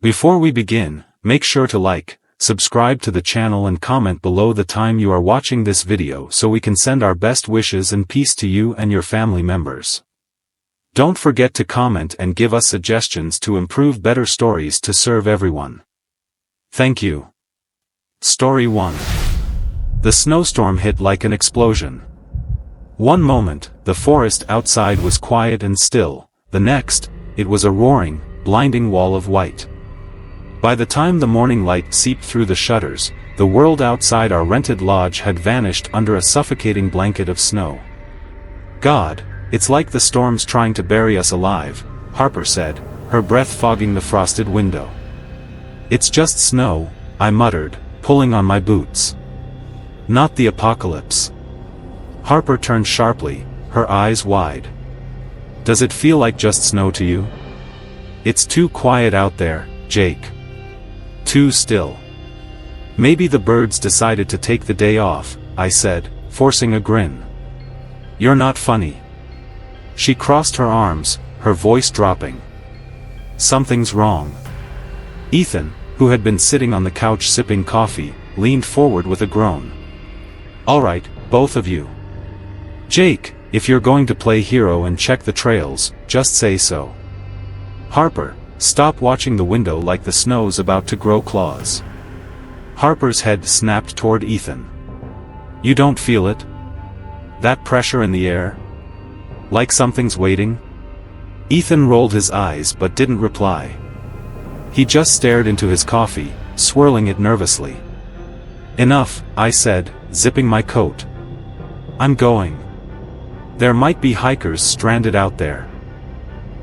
Before we begin, make sure to like, subscribe to the channel and comment below the time you are watching this video so we can send our best wishes and peace to you and your family members. Don't forget to comment and give us suggestions to improve better stories to serve everyone. Thank you. Story 1. The snowstorm hit like an explosion. One moment, the forest outside was quiet and still, the next, it was a roaring, blinding wall of white. By the time the morning light seeped through the shutters, the world outside our rented lodge had vanished under a suffocating blanket of snow. God, it's like the storm's trying to bury us alive, Harper said, her breath fogging the frosted window. It's just snow, I muttered, pulling on my boots. Not the apocalypse. Harper turned sharply, her eyes wide. Does it feel like just snow to you? It's too quiet out there, Jake. Too still. Maybe the birds decided to take the day off, I said, forcing a grin. You're not funny. She crossed her arms, her voice dropping. Something's wrong. Ethan, who had been sitting on the couch sipping coffee, leaned forward with a groan. All right, both of you. Jake, if you're going to play hero and check the trails, just say so. Harper, stop watching the window like the snow's about to grow claws. Harper's head snapped toward Ethan. You don't feel it? That pressure in the air? Like something's waiting? Ethan rolled his eyes but didn't reply. He just stared into his coffee, swirling it nervously. Enough, I said, zipping my coat. I'm going. There might be hikers stranded out there.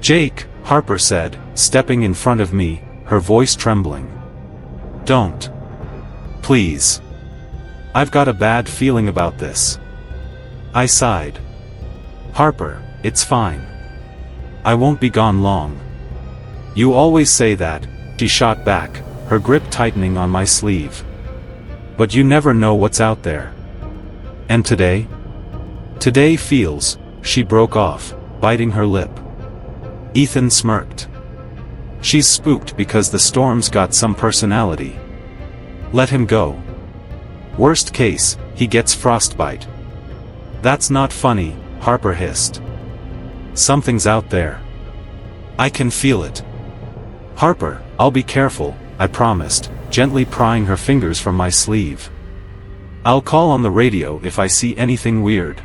Jake, Harper said, stepping in front of me, her voice trembling. Don't. Please. I've got a bad feeling about this. I sighed. Harper, it's fine. I won't be gone long. You always say that, she shot back, her grip tightening on my sleeve. But you never know what's out there. And today? Today feels, she broke off, biting her lip. Ethan smirked. She's spooked because the storm's got some personality. Let him go. Worst case, he gets frostbite. That's not funny, Harper hissed. Something's out there. I can feel it. Harper, I'll be careful, I promised, gently prying her fingers from my sleeve. I'll call on the radio if I see anything weird.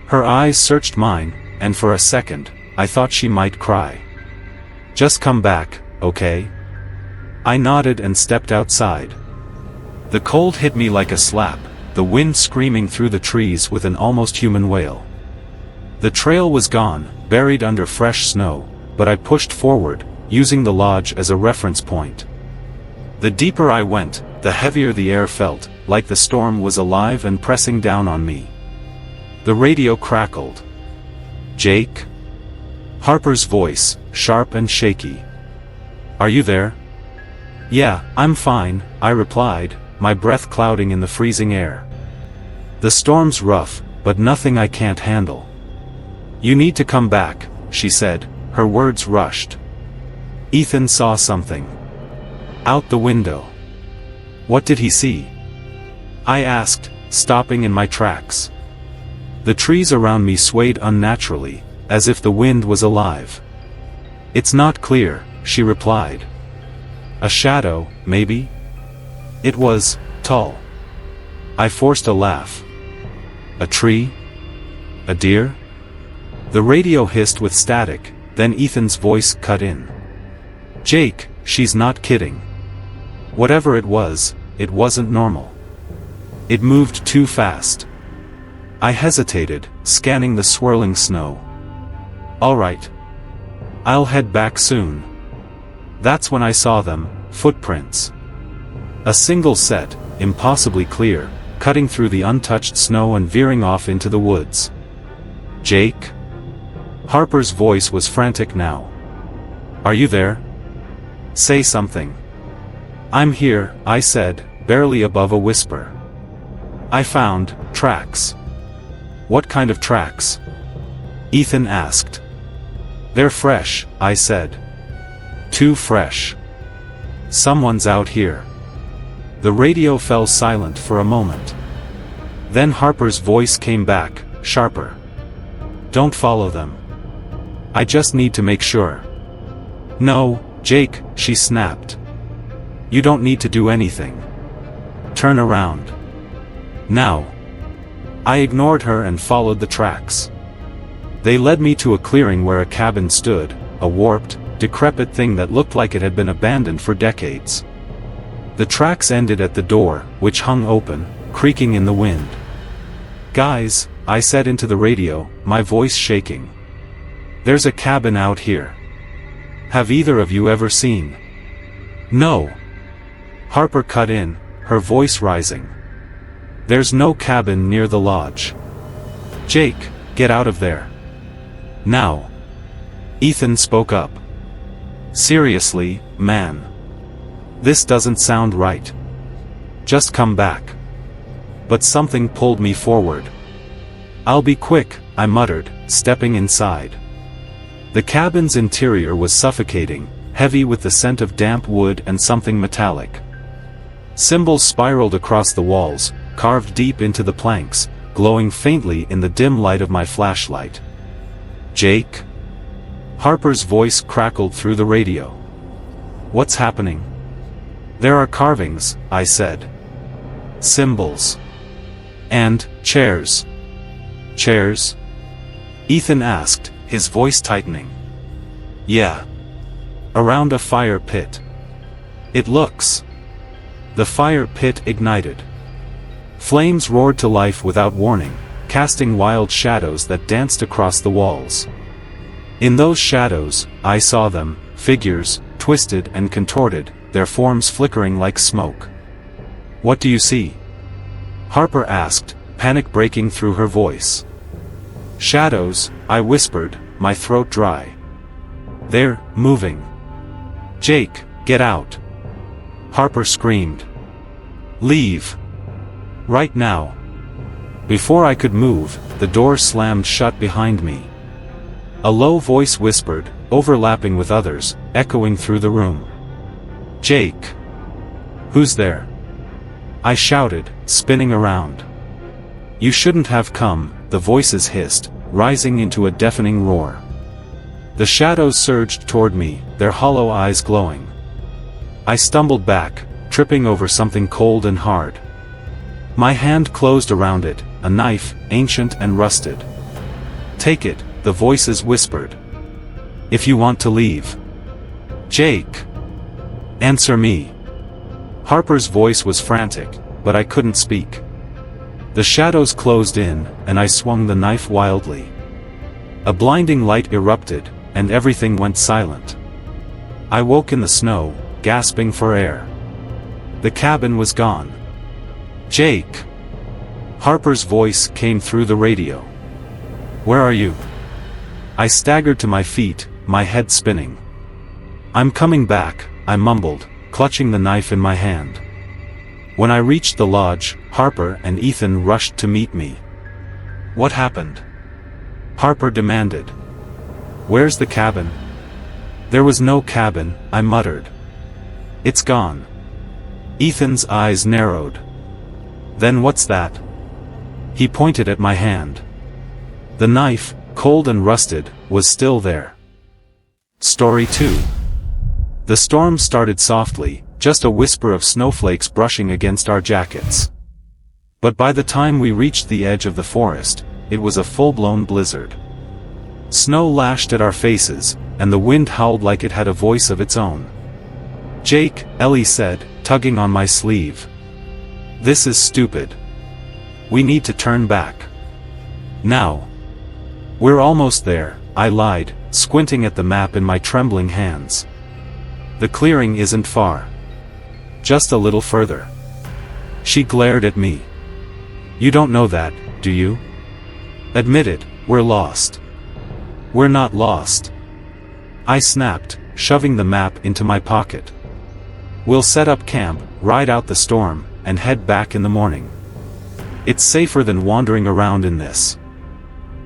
Her eyes searched mine, and for a second, I thought she might cry. Just come back, okay? I nodded and stepped outside. The cold hit me like a slap, the wind screaming through the trees with an almost human wail. The trail was gone, buried under fresh snow, but I pushed forward, using the lodge as a reference point. The deeper I went, the heavier the air felt, like the storm was alive and pressing down on me. The radio crackled. Jake? Harper's voice, sharp and shaky. Are you there? Yeah, I'm fine, I replied, my breath clouding in the freezing air. The storm's rough, but nothing I can't handle. You need to come back, she said, her words rushed. Ethan saw something. Out the window. What did he see? I asked, stopping in my tracks. The trees around me swayed unnaturally, as if the wind was alive. It's not clear, she replied. A shadow, maybe? It was tall. I forced a laugh. A tree? A deer? The radio hissed with static, then Ethan's voice cut in. Jake, she's not kidding. Whatever it wasn't normal. It moved too fast. I hesitated, scanning the swirling snow. All right. I'll head back soon. That's when I saw them, footprints. A single set, impossibly clear, cutting through the untouched snow and veering off into the woods. Jake? Harper's voice was frantic now. Are you there? Say something. I'm here, I said, barely above a whisper. I found tracks. What kind of tracks? Ethan asked. They're fresh, I said. Too fresh. Someone's out here. The radio fell silent for a moment. Then Harper's voice came back, sharper. Don't follow them. I just need to make sure. No, Jake, she snapped. You don't need to do anything. Turn around. Now. I ignored her and followed the tracks. They led me to a clearing where a cabin stood, a warped, decrepit thing that looked like it had been abandoned for decades. The tracks ended at the door, which hung open, creaking in the wind. Guys, I said into the radio, my voice shaking. There's a cabin out here. Have either of you ever seen? No. Harper cut in, her voice rising. There's no cabin near the lodge. Jake, get out of there. Now. Ethan spoke up. Seriously, man. This doesn't sound right. Just come back. But something pulled me forward. I'll be quick, I muttered, stepping inside. The cabin's interior was suffocating, heavy with the scent of damp wood and something metallic. Symbols spiraled across the walls, carved deep into the planks, glowing faintly in the dim light of my flashlight. Jake? Harper's voice crackled through the radio. What's happening? There are carvings, I said. Symbols. And chairs. Chairs? Ethan asked, his voice tightening. Yeah. Around a fire pit. It looks. The fire pit ignited. Flames roared to life without warning, casting wild shadows that danced across the walls. In those shadows, I saw them, figures, twisted and contorted, their forms flickering like smoke. What do you see? Harper asked, panic breaking through her voice. Shadows, I whispered, my throat dry. They're moving. Jake, get out. Harper screamed. Leave. Right now. Before I could move, the door slammed shut behind me. A low voice whispered, overlapping with others, echoing through the room. Jake. Who's there? I shouted, spinning around. You shouldn't have come, the voices hissed, rising into a deafening roar. The shadows surged toward me, their hollow eyes glowing. I stumbled back, tripping over something cold and hard. My hand closed around it, a knife, ancient and rusted. Take it, the voices whispered. If you want to leave. Jake. Answer me. Harper's voice was frantic, but I couldn't speak. The shadows closed in, and I swung the knife wildly. A blinding light erupted, and everything went silent. I woke in the snow, gasping for air. The cabin was gone. Jake. Harper's voice came through the radio. Where are you? I staggered to my feet, my head spinning. I'm coming back, I mumbled, clutching the knife in my hand. When I reached the lodge, Harper and Ethan rushed to meet me. What happened? Harper demanded. Where's the cabin? There was no cabin, I muttered. It's gone. Ethan's eyes narrowed. Then what's that? He pointed at my hand. The knife, cold and rusted, was still there. Story 2. The storm started softly, just a whisper of snowflakes brushing against our jackets. But by the time we reached the edge of the forest, it was a full-blown blizzard. Snow lashed at our faces, and the wind howled like it had a voice of its own. Jake, Ellie said, tugging on my sleeve. This is stupid. We need to turn back. Now. We're almost there, I lied, squinting at the map in my trembling hands. The clearing isn't far. Just a little further. She glared at me. You don't know that, do you? Admit it, we're lost. We're not lost. I snapped, shoving the map into my pocket. We'll set up camp, ride out the storm, and head back in the morning. It's safer than wandering around in this.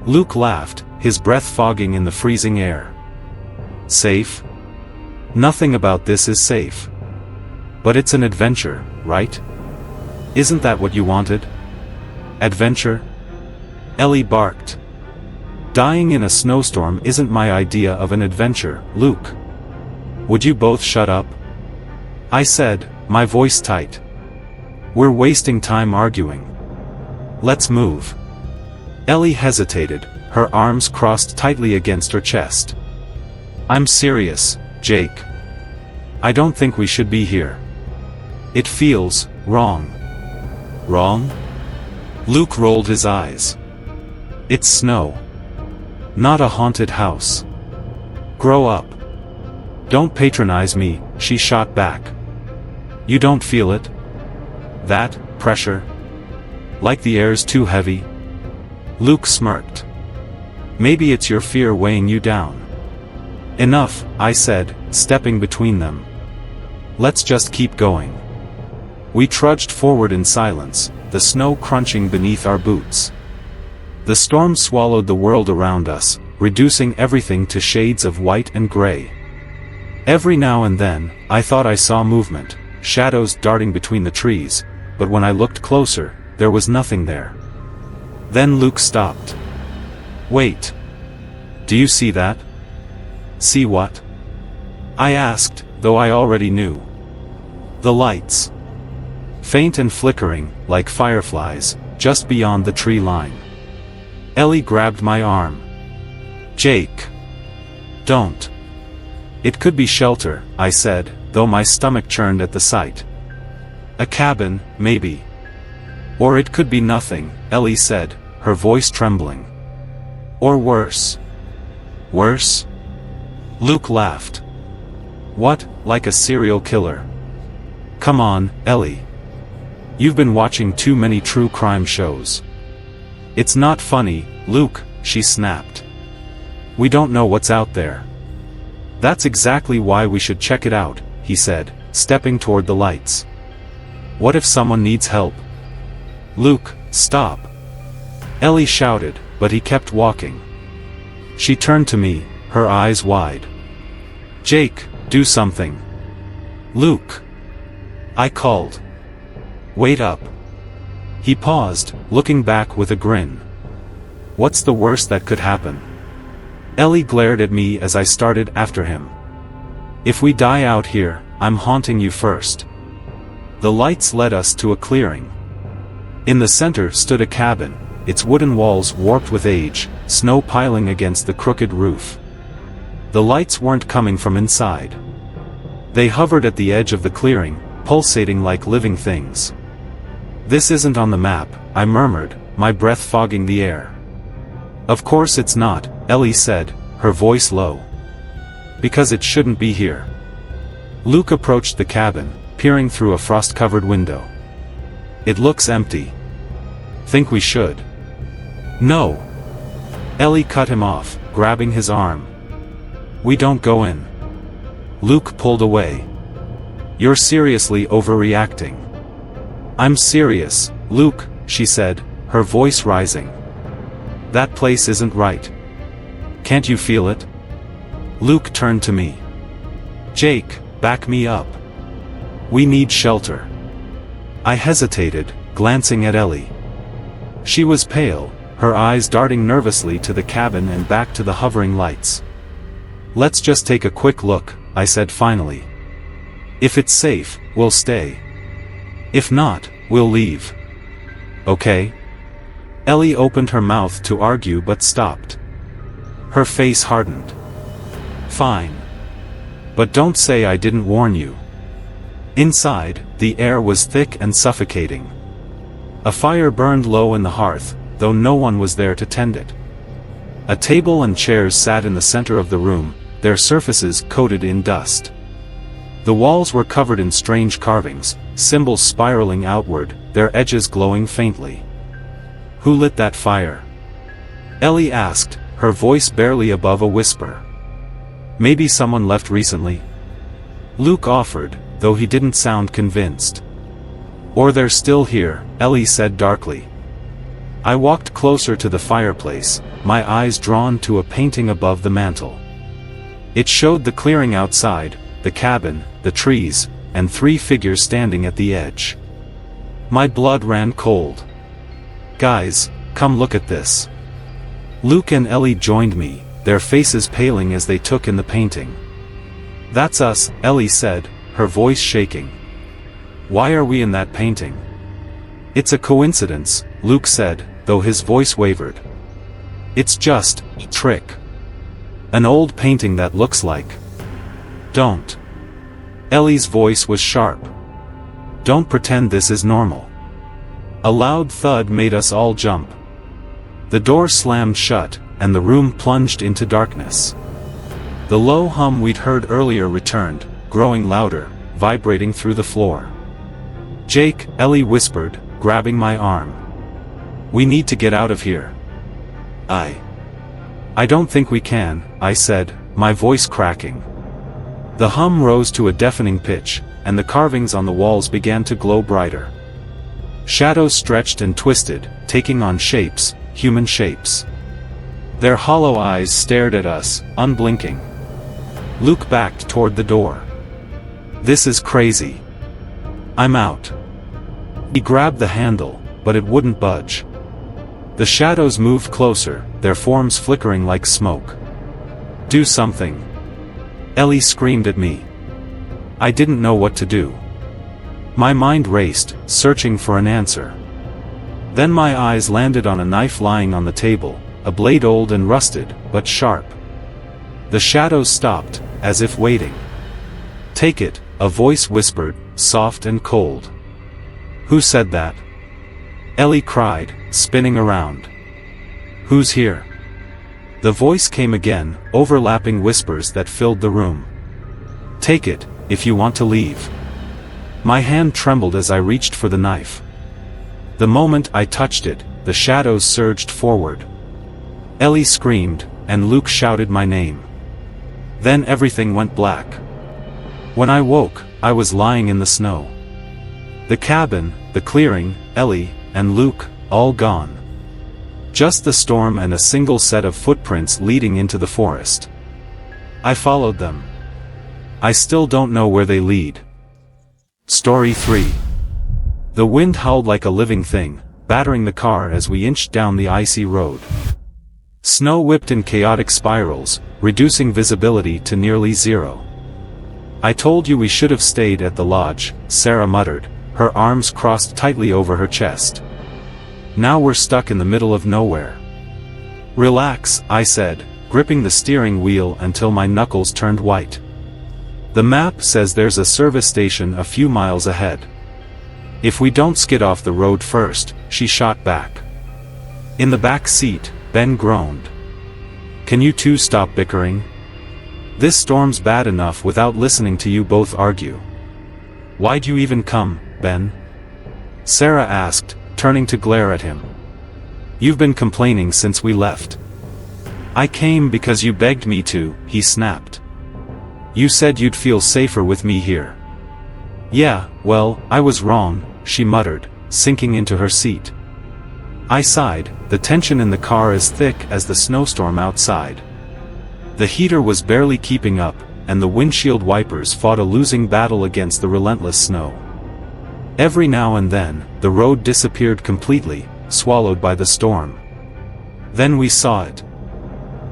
Luke laughed, his breath fogging in the freezing air. Safe? Nothing about this is safe. But it's an adventure, right? Isn't that what you wanted? Adventure? Ellie barked. Dying in a snowstorm isn't my idea of an adventure, Luke. Would you both shut up? I said, my voice tight. We're wasting time arguing. Let's move. Ellie hesitated, her arms crossed tightly against her chest. I'm serious, Jake. I don't think we should be here. It feels wrong. Wrong? Luke rolled his eyes. It's snow. Not a haunted house. Grow up. Don't patronize me, she shot back. You don't feel it? That pressure? Like the air's too heavy? Luke smirked. Maybe it's your fear weighing you down. Enough, I said, stepping between them. Let's just keep going. We trudged forward in silence, the snow crunching beneath our boots. The storm swallowed the world around us, reducing everything to shades of white and gray. Every now and then, I thought I saw movement, shadows darting between the trees, but when I looked closer, there was nothing there. Then Luke stopped. Wait. Do you see that? See what? I asked, though I already knew. The lights. Faint and flickering, like fireflies, just beyond the tree line. Ellie grabbed my arm. Jake. Don't. It could be shelter, I said, though my stomach churned at the sight. A cabin, maybe. Or it could be nothing, Ellie said, her voice trembling. Or worse. Worse? Luke laughed. What, like a serial killer? Come on, Ellie. You've been watching too many true crime shows. It's not funny, Luke, she snapped. We don't know what's out there. That's exactly why we should check it out, he said, stepping toward the lights. What if someone needs help? Luke, stop. Ellie shouted, but he kept walking. She turned to me, her eyes wide. Jake, do something. Luke. I called. Wait up. He paused, looking back with a grin. What's the worst that could happen? Ellie glared at me as I started after him. If we die out here, I'm haunting you first. The lights led us to a clearing. In the center stood a cabin, its wooden walls warped with age, snow piling against the crooked roof. The lights weren't coming from inside. They hovered at the edge of the clearing, pulsating like living things. This isn't on the map, I murmured, my breath fogging the air. Of course it's not, Ellie said, her voice low. Because it shouldn't be here. Luke approached the cabin, peering through a frost-covered window. It looks empty. Think we should? No. Ellie cut him off, grabbing his arm. We don't go in. Luke pulled away. You're seriously overreacting. I'm serious, Luke, she said, her voice rising. That place isn't right. Can't you feel it? Luke turned to me. Jake, back me up. We need shelter. I hesitated, glancing at Ellie. She was pale, her eyes darting nervously to the cabin and back to the hovering lights. Let's just take a quick look, I said finally. If it's safe, we'll stay. If not, we'll leave. Okay? Ellie opened her mouth to argue but stopped. Her face hardened. Fine. But don't say I didn't warn you. Inside, the air was thick and suffocating. A fire burned low in the hearth, though no one was there to tend it. A table and chairs sat in the center of the room, their surfaces coated in dust. The walls were covered in strange carvings, symbols spiraling outward, their edges glowing faintly. Who lit that fire? Ellie asked, her voice barely above a whisper. Maybe someone left recently? Luke offered, though he didn't sound convinced. Or they're still here, Ellie said darkly. I walked closer to the fireplace, my eyes drawn to a painting above the mantel. It showed the clearing outside, the cabin, the trees, and 3 figures standing at the edge. My blood ran cold. "Guys, come look at this." Luke and Ellie joined me, their faces paling as they took in the painting. "That's us," Ellie said, her voice shaking. "Why are we in that painting?" "It's a coincidence," Luke said, though his voice wavered. "It's just a trick. An old painting that looks like." "Don't." Ellie's voice was sharp. "Don't pretend this is normal." A loud thud made us all jump. The door slammed shut, and the room plunged into darkness. The low hum we'd heard earlier returned, growing louder, vibrating through the floor. "Jake," Ellie whispered, grabbing my arm. "We need to get out of here." I don't think we can," I said, my voice cracking. The hum rose to a deafening pitch, and the carvings on the walls began to glow brighter. Shadows stretched and twisted, taking on shapes, human shapes. Their hollow eyes stared at us, unblinking. Luke backed toward the door. "This is crazy. I'm out." He grabbed the handle, but it wouldn't budge. The shadows moved closer, their forms flickering like smoke. "Do something!" Ellie screamed at me. I didn't know what to do. My mind raced, searching for an answer. Then my eyes landed on a knife lying on the table, a blade old and rusted, but sharp. The shadows stopped, as if waiting. "Take it," a voice whispered, soft and cold. "Who said that?" Ellie cried, spinning around. "Who's here?" The voice came again, overlapping whispers that filled the room. "Take it, if you want to leave." My hand trembled as I reached for the knife. The moment I touched it, the shadows surged forward. Ellie screamed, and Luke shouted my name. Then everything went black. When I woke, I was lying in the snow. The cabin, the clearing, Ellie, and Luke, all gone. Just the storm and a single set of footprints leading into the forest. I followed them. I still don't know where they lead. Story 3. The wind howled like a living thing, battering the car as we inched down the icy road. Snow whipped in chaotic spirals, reducing visibility to nearly zero. "I told you we should have stayed at the lodge," Sarah muttered, her arms crossed tightly over her chest. "Now we're stuck in the middle of nowhere." "Relax," I said, gripping the steering wheel until my knuckles turned white. "The map says there's a service station a few miles ahead. If we don't skid off the road first," she shot back. In the back seat, Ben groaned. "Can you two stop bickering? This storm's bad enough without listening to you both argue." "Why'd you even come, Ben?" Sarah asked, turning to glare at him. "You've been complaining since we left." "I came because you begged me to," he snapped. "You said you'd feel safer with me here." "Yeah, well, I was wrong," she muttered, sinking into her seat. I sighed, the tension in the car as thick as the snowstorm outside. The heater was barely keeping up, and the windshield wipers fought a losing battle against the relentless snow. Every now and then, the road disappeared completely, swallowed by the storm. Then we saw it.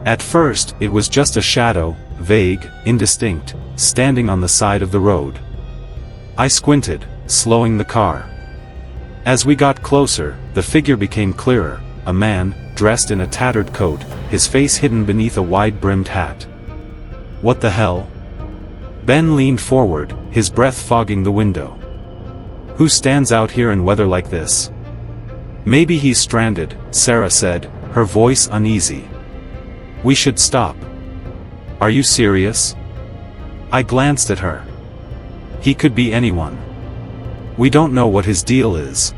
At first, it was just a shadow, vague, indistinct, standing on the side of the road. I squinted, slowing the car. As we got closer, the figure became clearer, a man, dressed in a tattered coat, his face hidden beneath a wide-brimmed hat. "What the hell?" Ben leaned forward, his breath fogging the window. "Who stands out here in weather like this?" "Maybe he's stranded," Sarah said, her voice uneasy. "We should stop." "Are you serious?" I glanced at her. "He could be anyone. We don't know what his deal is.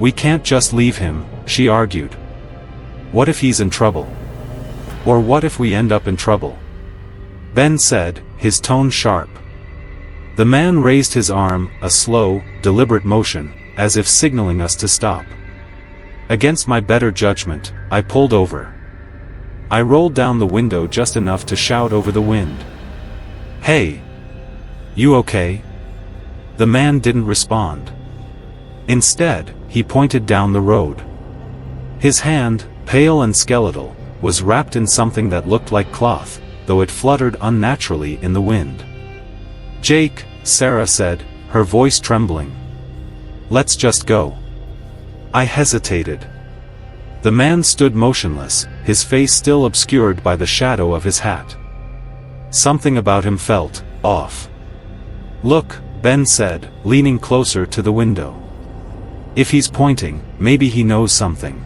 We can't just leave him," she argued. "What if he's in trouble? Or what if we end up in trouble?" Ben said, his tone sharp. The man raised his arm, a slow, deliberate motion, as if signaling us to stop. Against my better judgment, I pulled over. I rolled down the window just enough to shout over the wind. "Hey! You okay?" The man didn't respond. Instead, he pointed down the road. His hand, pale and skeletal, was wrapped in something that looked like cloth, though it fluttered unnaturally in the wind. "Jake," Sarah said, her voice trembling. "Let's just go." I hesitated. The man stood motionless, his face still obscured by the shadow of his hat. Something about him felt off. "Look," Ben said, leaning closer to the window. "If he's pointing, maybe he knows something.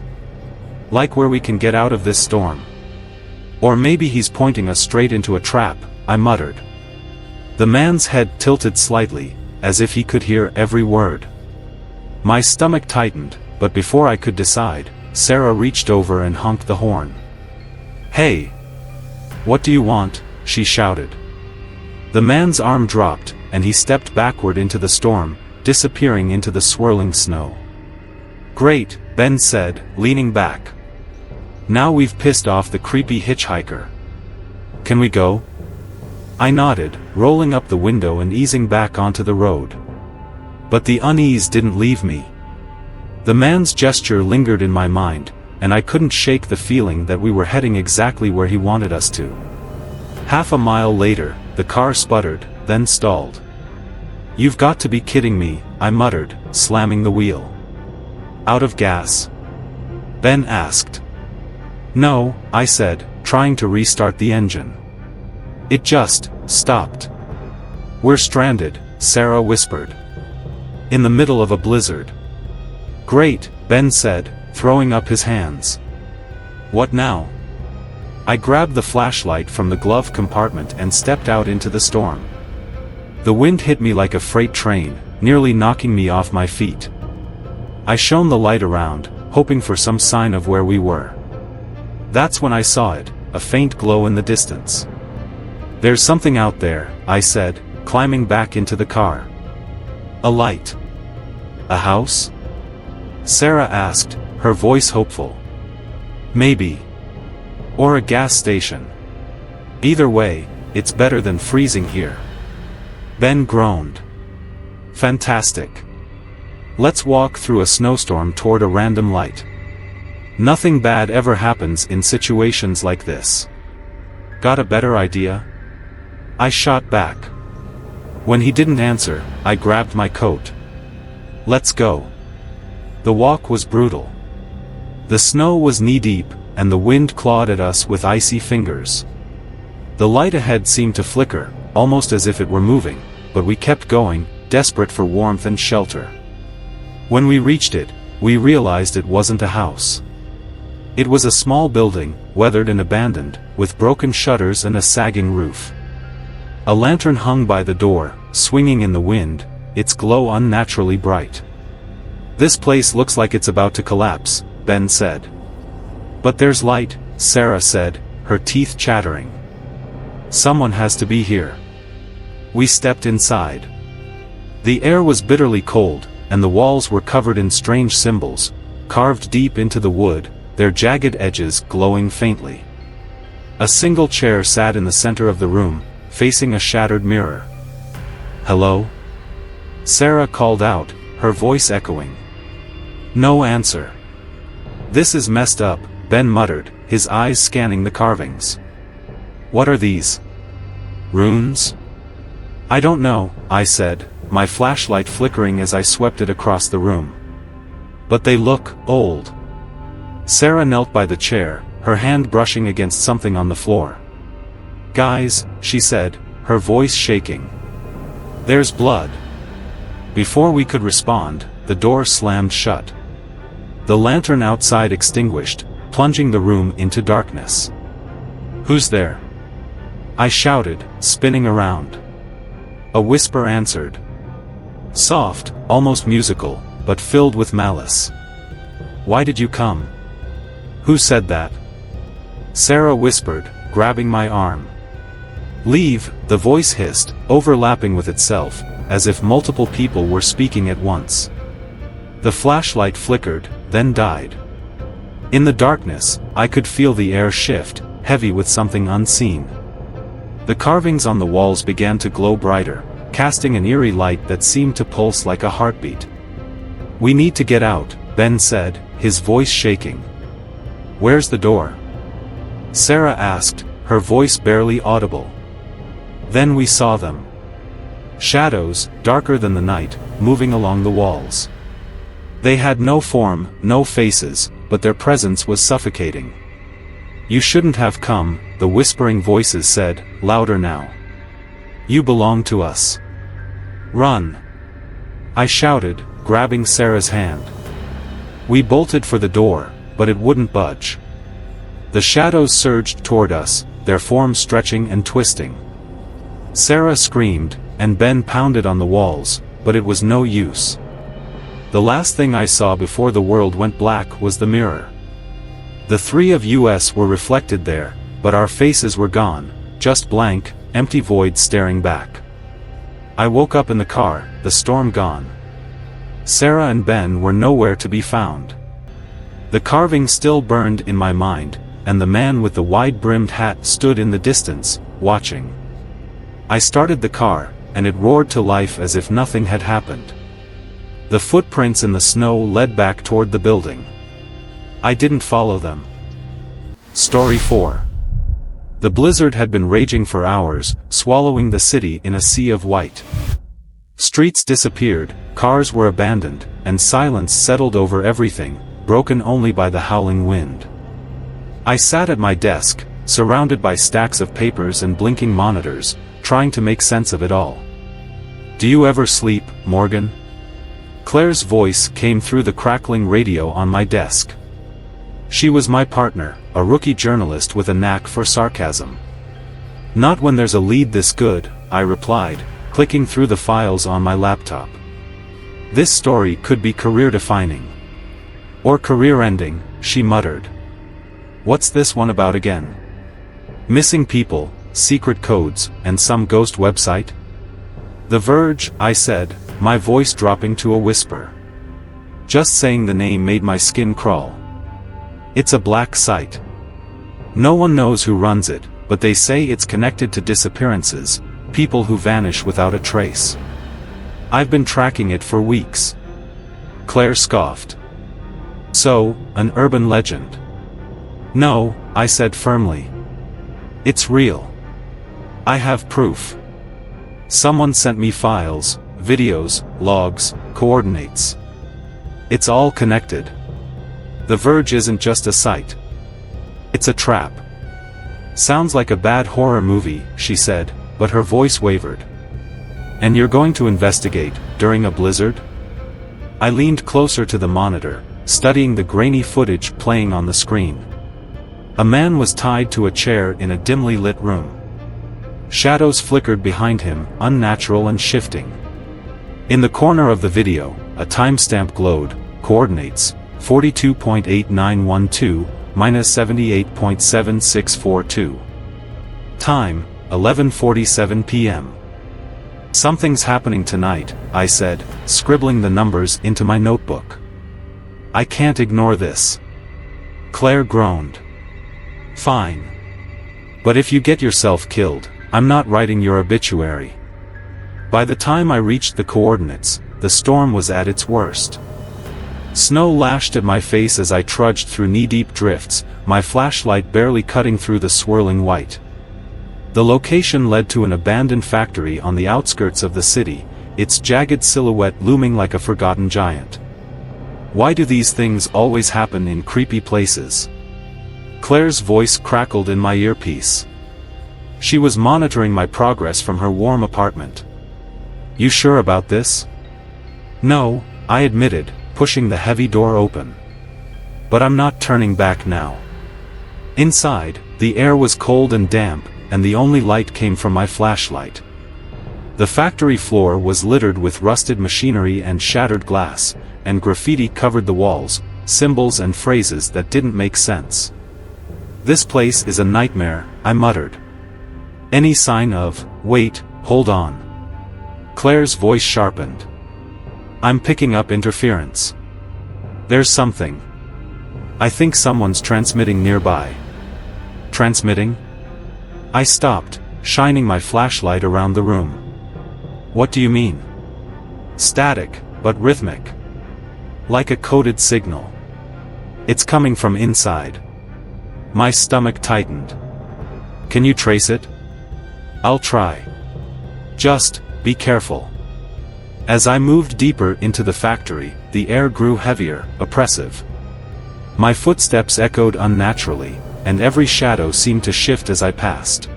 Like where we can get out of this storm. Or maybe he's pointing us straight into a trap," I muttered. The man's head tilted slightly, as if he could hear every word. My stomach tightened, but before I could decide, Sarah reached over and honked the horn. "Hey! What do you want?" she shouted. The man's arm dropped, and he stepped backward into the storm, disappearing into the swirling snow. "Great," Ben said, leaning back. "Now we've pissed off the creepy hitchhiker. Can we go?" I nodded, rolling up the window and easing back onto the road. But the unease didn't leave me. The man's gesture lingered in my mind, and I couldn't shake the feeling that we were heading exactly where he wanted us to. Half a mile later, the car sputtered, then stalled. "You've got to be kidding me," I muttered, slamming the wheel. "Out of gas?" Ben asked. "No," I said, trying to restart the engine. "It just stopped." "We're stranded," Sarah whispered. "In the middle of a blizzard." "Great," Ben said, throwing up his hands. "What now?" I grabbed the flashlight from the glove compartment and stepped out into the storm. The wind hit me like a freight train, nearly knocking me off my feet. I shone the light around, hoping for some sign of where we were. That's when I saw it, a faint glow in the distance. "There's something out there," I said, climbing back into the car. "A light. A house?" Sarah asked, her voice hopeful. "Maybe. Or a gas station. Either way, it's better than freezing here." Ben groaned. "Fantastic. Let's walk through a snowstorm toward a random light. Nothing bad ever happens in situations like this. Got a better idea?" I shot back. When he didn't answer, I grabbed my coat. "Let's go." The walk was brutal. The snow was knee-deep, and the wind clawed at us with icy fingers. The light ahead seemed to flicker, almost as if it were moving, but we kept going, desperate for warmth and shelter. When we reached it, we realized it wasn't a house. It was a small building, weathered and abandoned, with broken shutters and a sagging roof. A lantern hung by the door, swinging in the wind, its glow unnaturally bright. "This place looks like it's about to collapse," Ben said. "But there's light," Sarah said, her teeth chattering. "Someone has to be here." We stepped inside. The air was bitterly cold, and the walls were covered in strange symbols, carved deep into the wood, their jagged edges glowing faintly. A single chair sat in the center of the room, facing a shattered mirror. "Hello?" Sarah called out, her voice echoing. No answer. "This is messed up," Ben muttered, his eyes scanning the carvings. "What are these? Runes?" "I don't know," I said, my flashlight flickering as I swept it across the room. "But they look old." Sarah knelt by the chair, her hand brushing against something on the floor. "Guys," she said, her voice shaking. "There's blood." Before we could respond, the door slammed shut. The lantern outside extinguished, plunging the room into darkness. "Who's there?" I shouted, spinning around. A whisper answered. Soft, almost musical, but filled with malice. "Why did you come?" "Who said that?" Sarah whispered, grabbing my arm. "Leave," the voice hissed, overlapping with itself, as if multiple people were speaking at once. The flashlight flickered, then died. In the darkness, I could feel the air shift, heavy with something unseen. The carvings on the walls began to glow brighter, casting an eerie light that seemed to pulse like a heartbeat. "We need to get out," Ben said, his voice shaking. "Where's the door?" Sarah asked, her voice barely audible. Then we saw them. Shadows, darker than the night, moving along the walls. They had no form, no faces, but their presence was suffocating. "You shouldn't have come," the whispering voices said, louder now. "You belong to us. Run!" I shouted, grabbing Sarah's hand. We bolted for the door, but it wouldn't budge. The shadows surged toward us, their forms stretching and twisting. Sarah screamed, and Ben pounded on the walls, but it was no use. The last thing I saw before the world went black was the mirror. The three of us were reflected there, but our faces were gone, just blank, empty voids staring back. I woke up in the car, the storm gone. Sarah and Ben were nowhere to be found. The carving still burned in my mind, and the man with the wide-brimmed hat stood in the distance, watching. I started the car, and it roared to life as if nothing had happened. The footprints in the snow led back toward the building. I didn't follow them. Story 4. The blizzard had been raging for hours, swallowing the city in a sea of white. Streets disappeared, cars were abandoned, and silence settled over everything, broken only by the howling wind. I sat at my desk, surrounded by stacks of papers and blinking monitors, trying to make sense of it all. "Do you ever sleep, Morgan?" Claire's voice came through the crackling radio on my desk. She was my partner, a rookie journalist with a knack for sarcasm. "Not when there's a lead this good," I replied, clicking through the files on my laptop. "This story could be career-defining. Or career-ending," she muttered. "What's this one about again? Missing people, secret codes, and some ghost website?" "The Verge," I said, my voice dropping to a whisper. Just saying the name made my skin crawl. "It's a black site. No one knows who runs it, but they say it's connected to disappearances, people who vanish without a trace. I've been tracking it for weeks." Claire scoffed. "So, an urban legend?" "No," I said firmly. "It's real. I have proof. Someone sent me files, videos, logs, coordinates. It's all connected. The Verge isn't just a site. It's a trap." "Sounds like a bad horror movie," she said, but her voice wavered. "And you're going to investigate, during a blizzard?" I leaned closer to the monitor, studying the grainy footage playing on the screen. A man was tied to a chair in a dimly lit room. Shadows flickered behind him, unnatural and shifting. In the corner of the video, a timestamp glowed, coordinates, 42.8912, -78.7642. Time, 11:47 p.m. "Something's happening tonight," I said, scribbling the numbers into my notebook. "I can't ignore this." Claire groaned. "Fine. But if you get yourself killed, I'm not writing your obituary." By the time I reached the coordinates, the storm was at its worst. Snow lashed at my face as I trudged through knee-deep drifts, my flashlight barely cutting through the swirling white. The location led to an abandoned factory on the outskirts of the city, its jagged silhouette looming like a forgotten giant. Why do these things always happen in creepy places? Claire's voice crackled in my earpiece. She was monitoring my progress from her warm apartment. "You sure about this?" "No," I admitted, pushing the heavy door open. "But I'm not turning back now." Inside, the air was cold and damp, and the only light came from my flashlight. The factory floor was littered with rusted machinery and shattered glass, and graffiti covered the walls, symbols and phrases that didn't make sense. "This place is a nightmare," I muttered. "Any sign of, wait, hold on." Claire's voice sharpened. "I'm picking up interference. There's something. I think someone's transmitting nearby." "Transmitting?" I stopped, shining my flashlight around the room. What do you mean? Static, but rhythmic. Like a coded signal. It's coming from inside. My stomach tightened. Can you trace it? I'll try. Just, be careful. As I moved deeper into the factory, the air grew heavier, oppressive. My footsteps echoed unnaturally, and every shadow seemed to shift as I passed.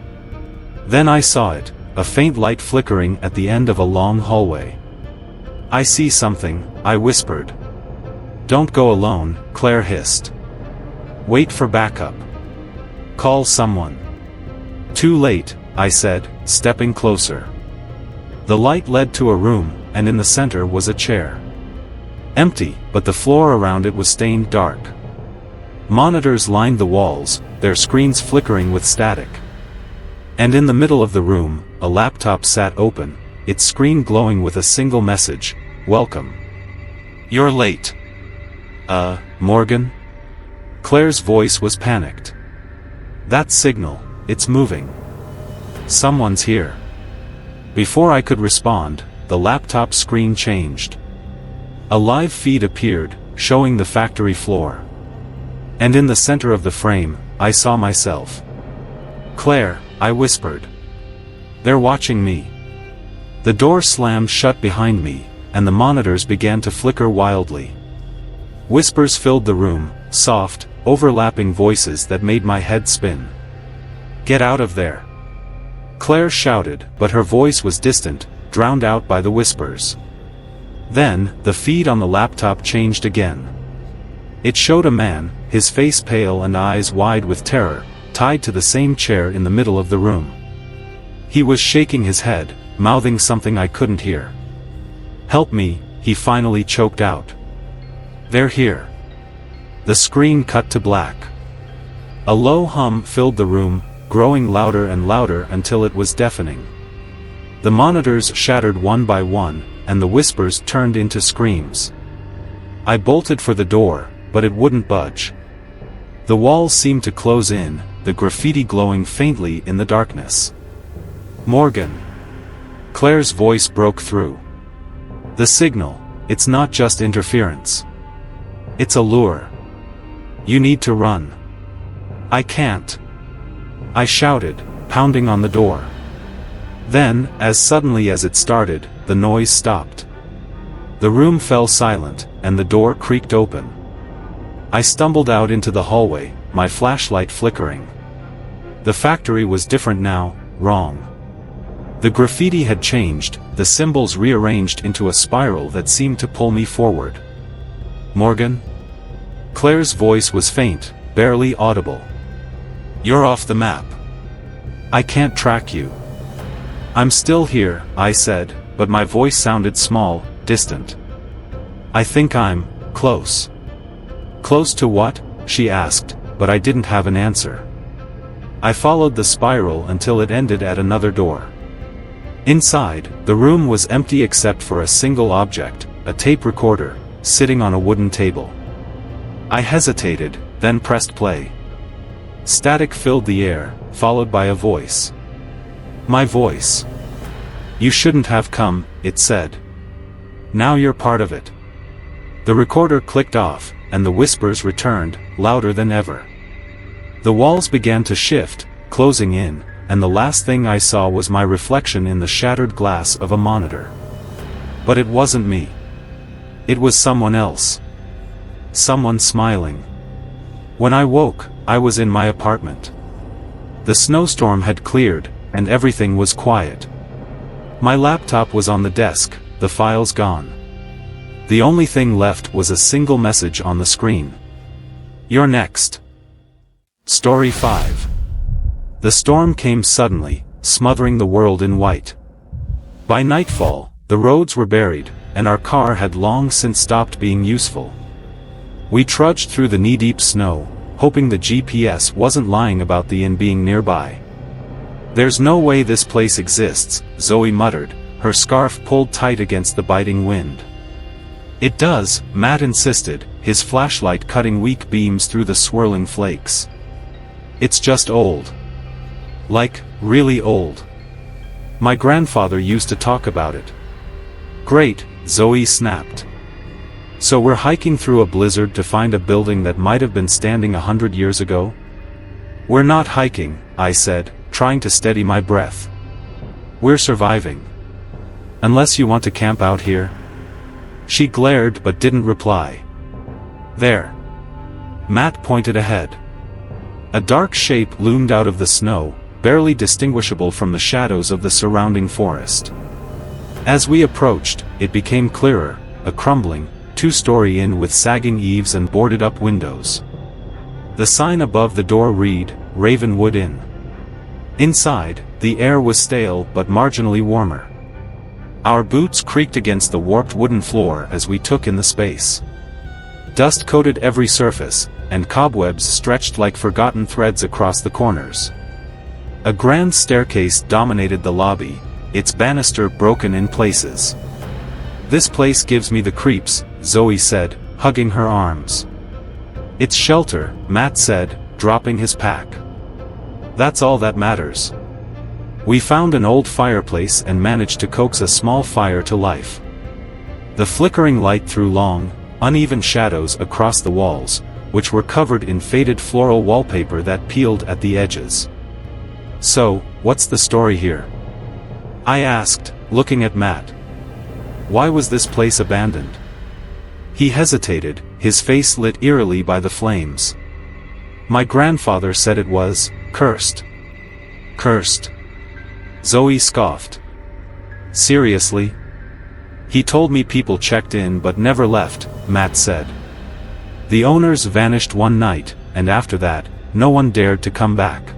Then I saw it, a faint light flickering at the end of a long hallway. I see something, I whispered. Don't go alone, Claire hissed. Wait for backup. Call someone. Too late, I said, stepping closer. The light led to a room, and in the center was a chair. Empty, but the floor around it was stained dark. Monitors lined the walls, their screens flickering with static. And in the middle of the room, a laptop sat open, its screen glowing with a single message, "Welcome. You're late." Morgan? Claire's voice was panicked. That signal, it's moving. Someone's here. Before I could respond, the laptop screen changed. A live feed appeared, showing the factory floor. And in the center of the frame, I saw myself. Claire, I whispered. They're watching me. The door slammed shut behind me, and the monitors began to flicker wildly. Whispers filled the room, soft, overlapping voices that made my head spin. Get out of there! Claire shouted, but her voice was distant, drowned out by the whispers. Then, the feed on the laptop changed again. It showed a man, his face pale and eyes wide with terror, tied to the same chair in the middle of the room. He was shaking his head, mouthing something I couldn't hear. Help me, he finally choked out. They're here. The screen cut to black. A low hum filled the room, growing louder and louder until it was deafening. The monitors shattered one by one, and the whispers turned into screams. I bolted for the door, but it wouldn't budge. The walls seemed to close in, the graffiti glowing faintly in the darkness. Morgan. Claire's voice broke through. The signal, it's not just interference. It's a lure. You need to run. I can't. I shouted, pounding on the door. Then, as suddenly as it started, the noise stopped. The room fell silent, and the door creaked open. I stumbled out into the hallway, my flashlight flickering. The factory was different now, wrong. The graffiti had changed, the symbols rearranged into a spiral that seemed to pull me forward. Morgan? Claire's voice was faint, barely audible. You're off the map. I can't track you. I'm still here, I said, but my voice sounded small, distant. I think I'm close. Close to what? She asked, but I didn't have an answer. I followed the spiral until it ended at another door. Inside, the room was empty except for a single object, a tape recorder, sitting on a wooden table. I hesitated, then pressed play. Static filled the air, followed by a voice. My voice. You shouldn't have come, it said. Now you're part of it. The recorder clicked off, and the whispers returned, louder than ever. The walls began to shift, closing in, and the last thing I saw was my reflection in the shattered glass of a monitor. But it wasn't me. It was someone else. Someone smiling. When I woke, I was in my apartment. The snowstorm had cleared, and everything was quiet. My laptop was on the desk, the files gone. The only thing left was a single message on the screen. You're next. Story 5. The storm came suddenly, smothering the world in white. By nightfall, the roads were buried, and our car had long since stopped being useful. We trudged through the knee-deep snow, hoping the GPS wasn't lying about the inn being nearby. There's no way this place exists, Zoe muttered, her scarf pulled tight against the biting wind. It does, Matt insisted, his flashlight cutting weak beams through the swirling flakes. It's just old. Like, really old. My grandfather used to talk about it. Great, Zoe snapped. So we're hiking through a blizzard to find a building that might have been standing 100 years ago? We're not hiking, I said, trying to steady my breath. We're surviving. Unless you want to camp out here? She glared but didn't reply. There. Matt pointed ahead. A dark shape loomed out of the snow, barely distinguishable from the shadows of the surrounding forest. As we approached, it became clearer, a crumbling, two-story inn with sagging eaves and boarded-up windows. The sign above the door read, Ravenwood Inn. Inside, the air was stale but marginally warmer. Our boots creaked against the warped wooden floor as we took in the space. Dust coated every surface, and cobwebs stretched like forgotten threads across the corners. A grand staircase dominated the lobby, its banister broken in places. This place gives me the creeps, Zoe said, hugging her arms. It's shelter, Matt said, dropping his pack. That's all that matters. We found an old fireplace and managed to coax a small fire to life. The flickering light threw long, uneven shadows across the walls, which were covered in faded floral wallpaper that peeled at the edges. So, what's the story here? I asked, looking at Matt. Why was this place abandoned? He hesitated, his face lit eerily by the flames. My grandfather said it was, cursed. Cursed? Zoe scoffed. Seriously? He told me people checked in but never left, Matt said. The owners vanished one night, and after that, no one dared to come back.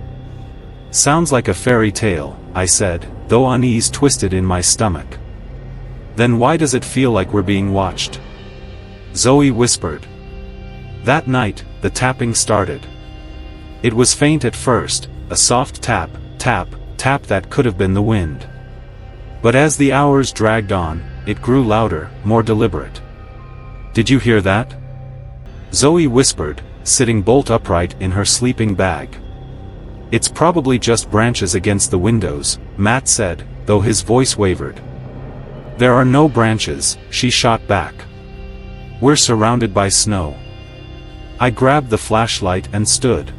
Sounds like a fairy tale, I said, though unease twisted in my stomach. Then why does it feel like we're being watched? Zoe whispered. That night, the tapping started. It was faint at first, a soft tap, tap, tap that could have been the wind. But as the hours dragged on, it grew louder, more deliberate. Did you hear that? Zoe whispered, sitting bolt upright in her sleeping bag. It's probably just branches against the windows, Matt said, though his voice wavered. There are no branches, she shot back. We're surrounded by snow. I grabbed the flashlight and stood.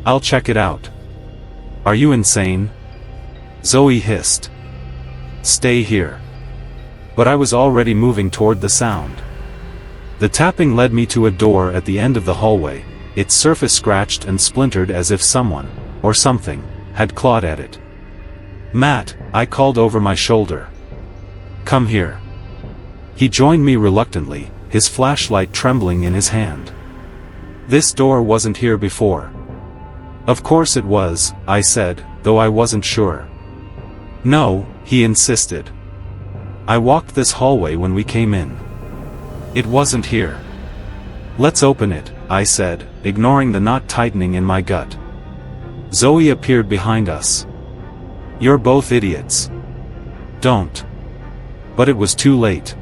I'll check it out. Are you insane? Zoe hissed. Stay here. But I was already moving toward the sound. The tapping led me to a door at the end of the hallway, its surface scratched and splintered as if someone, or something, had clawed at it. Matt, I called over my shoulder. Come here. He joined me reluctantly, his flashlight trembling in his hand. This door wasn't here before. Of course it was, I said, though I wasn't sure. No, he insisted. I walked this hallway when we came in. It wasn't here. Let's open it, I said, ignoring the knot tightening in my gut. Zoe appeared behind us. You're both idiots. Don't. But it was too late.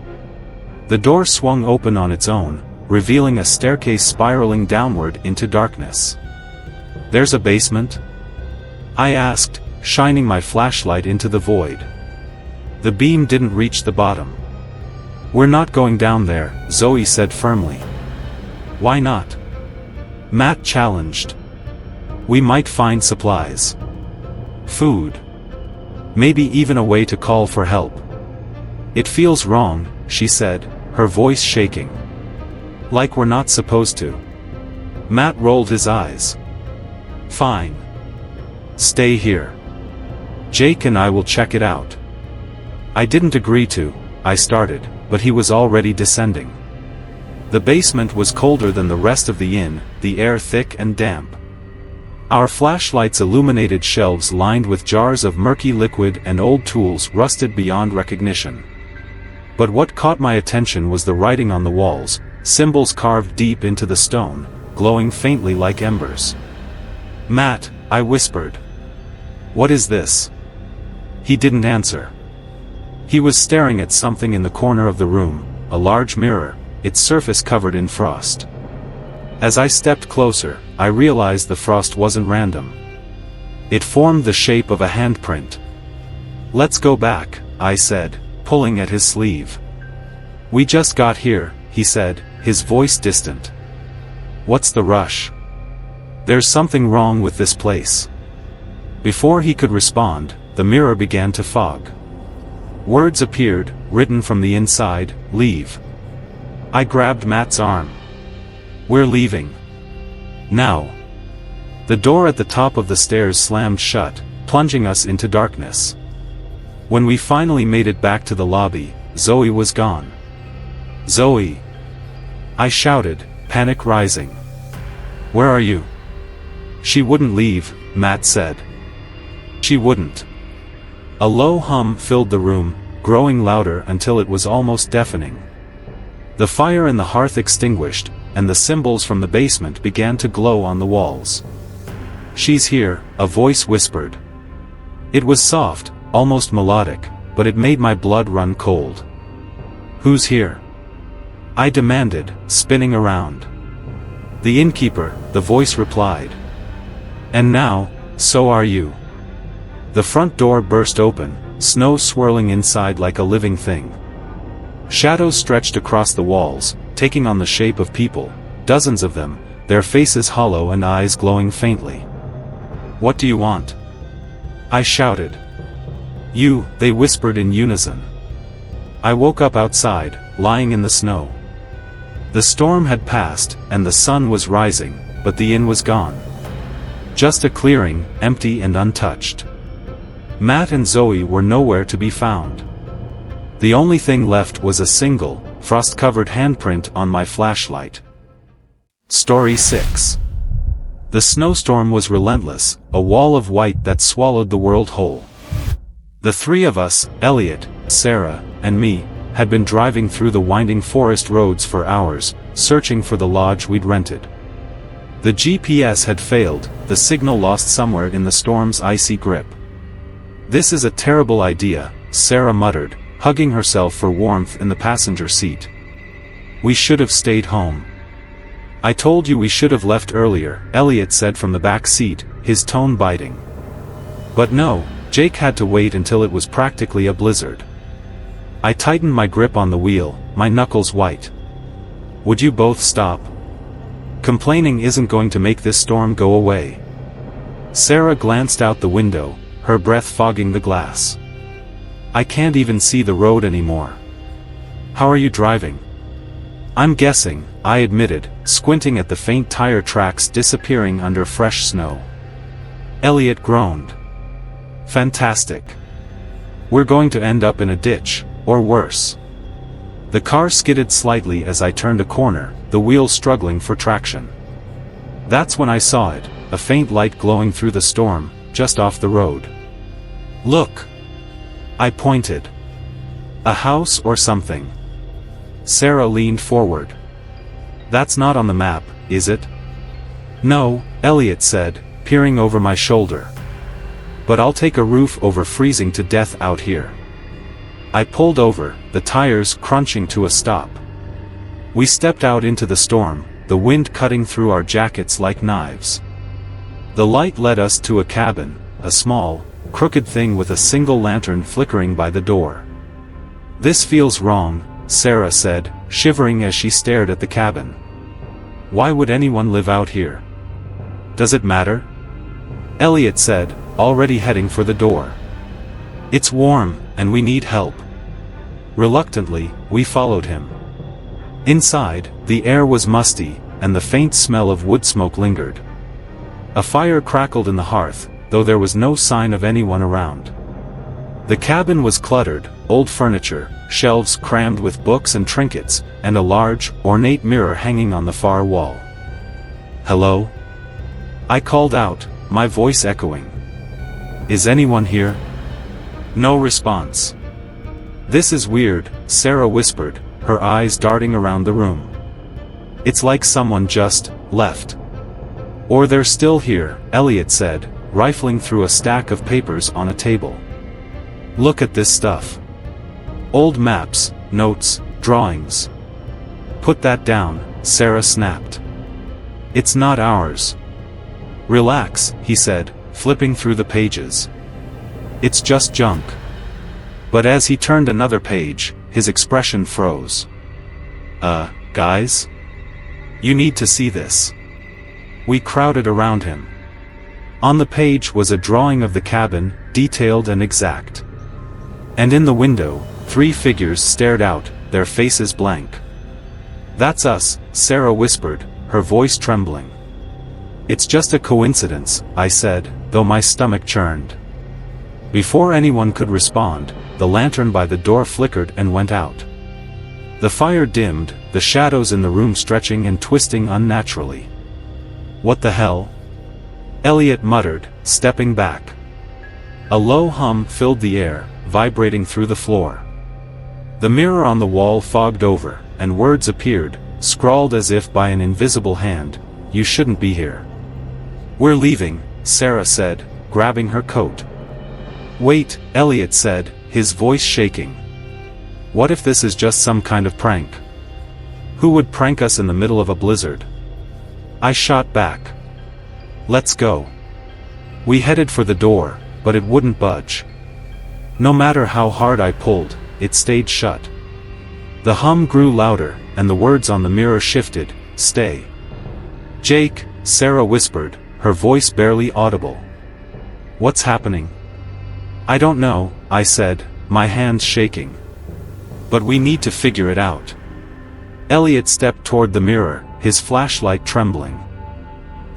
The door swung open on its own, revealing a staircase spiraling downward into darkness. There's a basement? I asked, shining my flashlight into the void. The beam didn't reach the bottom. We're not going down there, Zoe said firmly. Why not? Matt challenged. We might find supplies. Food. Maybe even a way to call for help. It feels wrong, she said, her voice shaking. Like we're not supposed to. Matt rolled his eyes. Fine. Stay here. Jake and I will check it out. I didn't agree to, I started, but he was already descending. The basement was colder than the rest of the inn, the air thick and damp. Our flashlights illuminated shelves lined with jars of murky liquid and old tools rusted beyond recognition. But what caught my attention was the writing on the walls, symbols carved deep into the stone, glowing faintly like embers. Matt, I whispered. What is this? He didn't answer. He was staring at something in the corner of the room, a large mirror, its surface covered in frost. As I stepped closer, I realized the frost wasn't random. It formed the shape of a handprint. Let's go back, I said, pulling at his sleeve. We just got here, he said, his voice distant. What's the rush? There's something wrong with this place. Before he could respond, the mirror began to fog. Words appeared, written from the inside, leave. I grabbed Matt's arm. We're leaving. Now. The door at the top of the stairs slammed shut, plunging us into darkness. When we finally made it back to the lobby, Zoe was gone. Zoe! I shouted, panic rising. Where are you? She wouldn't leave, Matt said. She wouldn't. A low hum filled the room, growing louder until it was almost deafening. The fire in the hearth extinguished, and the symbols from the basement began to glow on the walls. She's here, a voice whispered. It was soft, almost melodic, but it made my blood run cold. Who's here? I demanded, spinning around. The innkeeper, the voice replied. And now, so are you. The front door burst open, snow swirling inside like a living thing. Shadows stretched across the walls, taking on the shape of people, dozens of them, their faces hollow and eyes glowing faintly. What do you want? I shouted. You, they whispered in unison. I woke up outside, lying in the snow. The storm had passed, and the sun was rising, but the inn was gone. Just a clearing, empty and untouched. Matt and Zoe were nowhere to be found. The only thing left was a single, frost-covered handprint on my flashlight. Story 6. The snowstorm was relentless, a wall of white that swallowed the world whole. The three of us, Elliot, Sarah, and me, had been driving through the winding forest roads for hours, searching for the lodge we'd rented. The GPS had failed, the signal lost somewhere in the storm's icy grip. This is a terrible idea, Sarah muttered, hugging herself for warmth in the passenger seat. We should have stayed home. I told you we should have left earlier, Elliot said from the back seat, his tone biting. But no, Jake had to wait until it was practically a blizzard. I tightened my grip on the wheel, my knuckles white. Would you both stop? Complaining isn't going to make this storm go away. Sarah glanced out the window, her breath fogging the glass. I can't even see the road anymore. How are you driving? I'm guessing, I admitted, squinting at the faint tire tracks disappearing under fresh snow. Elliot groaned. Fantastic. We're going to end up in a ditch, or worse. The car skidded slightly as I turned a corner, the wheels struggling for traction. That's when I saw it, a faint light glowing through the storm, just off the road. Look! I pointed. A house or something. Sarah leaned forward. That's not on the map, is it? No, Elliot said, peering over my shoulder. But I'll take a roof over freezing to death out here. I pulled over, the tires crunching to a stop. We stepped out into the storm, the wind cutting through our jackets like knives. The light led us to a cabin, a small, crooked thing with a single lantern flickering by the door. This feels wrong, Sarah said, shivering as she stared at the cabin. Why would anyone live out here? Does it matter? Elliot said, already heading for the door. It's warm, and we need help. Reluctantly, we followed him. Inside, the air was musty, and the faint smell of wood smoke lingered. A fire crackled in the hearth, though there was no sign of anyone around. The cabin was cluttered, old furniture, shelves crammed with books and trinkets, and a large, ornate mirror hanging on the far wall. Hello? I called out, my voice echoing. Is anyone here? No response. This is weird, Sarah whispered, her eyes darting around the room. It's like someone just left. Or they're still here, Elliot said, rifling through a stack of papers on a table. Look at this stuff. Old maps, notes, drawings. Put that down, Sarah snapped. It's not ours. Relax, he said, flipping through the pages. It's just junk. But as he turned another page, his expression froze. Guys? You need to see this. We crowded around him. On the page was a drawing of the cabin, detailed and exact. And in the window, 3 figures stared out, their faces blank. "That's us," Sarah whispered, her voice trembling. "It's just a coincidence," I said, though my stomach churned. Before anyone could respond, the lantern by the door flickered and went out. The fire dimmed, the shadows in the room stretching and twisting unnaturally. "What the hell?" Elliot muttered, stepping back. A low hum filled the air, vibrating through the floor. The mirror on the wall fogged over, and words appeared, scrawled as if by an invisible hand. "You shouldn't be here." "We're leaving," Sarah said, grabbing her coat. "Wait," Elliot said, his voice shaking. "What if this is just some kind of prank? Who would prank us in the middle of a blizzard?" I shot back. "Let's go." We headed for the door, but it wouldn't budge. No matter how hard I pulled, it stayed shut. The hum grew louder, and the words on the mirror shifted. "Stay." "Jake," Sarah whispered, her voice barely audible. "What's happening?" "I don't know," I said, my hands shaking. "But we need to figure it out." Elliot stepped toward the mirror, his flashlight trembling.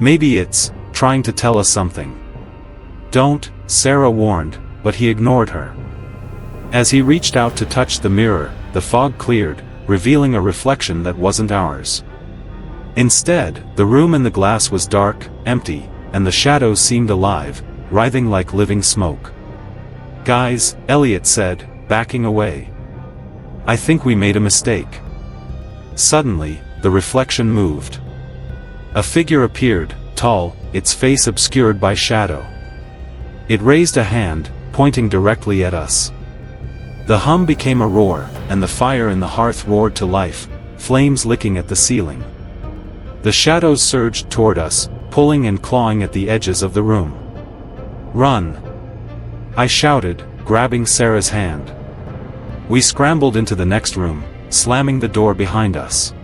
"Maybe it's trying to tell us something." "Don't," Sarah warned, but he ignored her. As he reached out to touch the mirror, the fog cleared, revealing a reflection that wasn't ours. Instead, the room in the glass was dark, empty, and the shadows seemed alive, writhing like living smoke. "Guys," Elliot said, backing away. "I think we made a mistake." Suddenly, the reflection moved. A figure appeared, tall, its face obscured by shadow. It raised a hand, pointing directly at us. The hum became a roar, and the fire in the hearth roared to life, flames licking at the ceiling. The shadows surged toward us, pulling and clawing at the edges of the room. "Run!" I shouted, grabbing Sarah's hand. We scrambled into the next room, slamming the door behind us.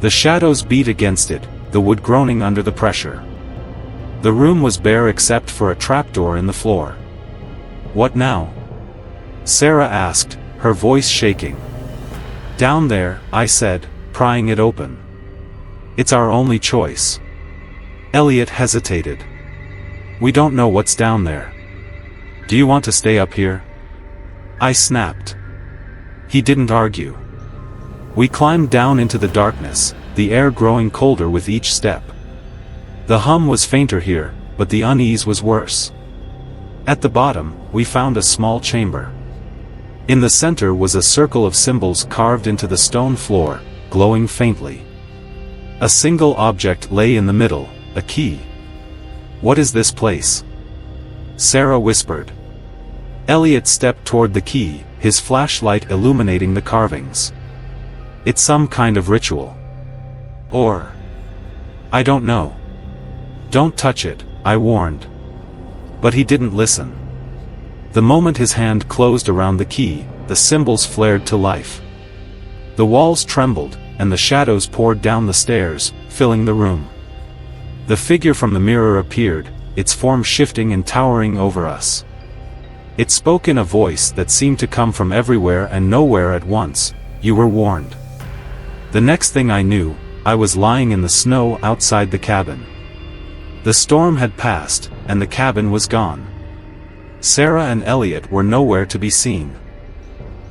The shadows beat against it, the wood groaning under the pressure. The room was bare except for a trapdoor in the floor. "What now?" Sarah asked, her voice shaking. "Down there," I said, prying it open. "It's our only choice." Elliot hesitated. "We don't know what's down there. Do you want to stay up here?" I snapped. He didn't argue. We climbed down into the darkness, the air growing colder with each step. The hum was fainter here, but the unease was worse. At the bottom, we found a small chamber. In the center was a circle of symbols carved into the stone floor, glowing faintly. A single object lay in the middle, a key. "What is this place?" Sarah whispered. Elliot stepped toward the key, his flashlight illuminating the carvings. "It's some kind of ritual. Or I don't know." "Don't touch it," I warned. But he didn't listen. The moment his hand closed around the key, the symbols flared to life. The walls trembled, and the shadows poured down the stairs, filling the room. The figure from the mirror appeared, its form shifting and towering over us. It spoke in a voice that seemed to come from everywhere and nowhere at once. "You were warned." The next thing I knew, I was lying in the snow outside the cabin. The storm had passed, and the cabin was gone. Sarah and Elliot were nowhere to be seen.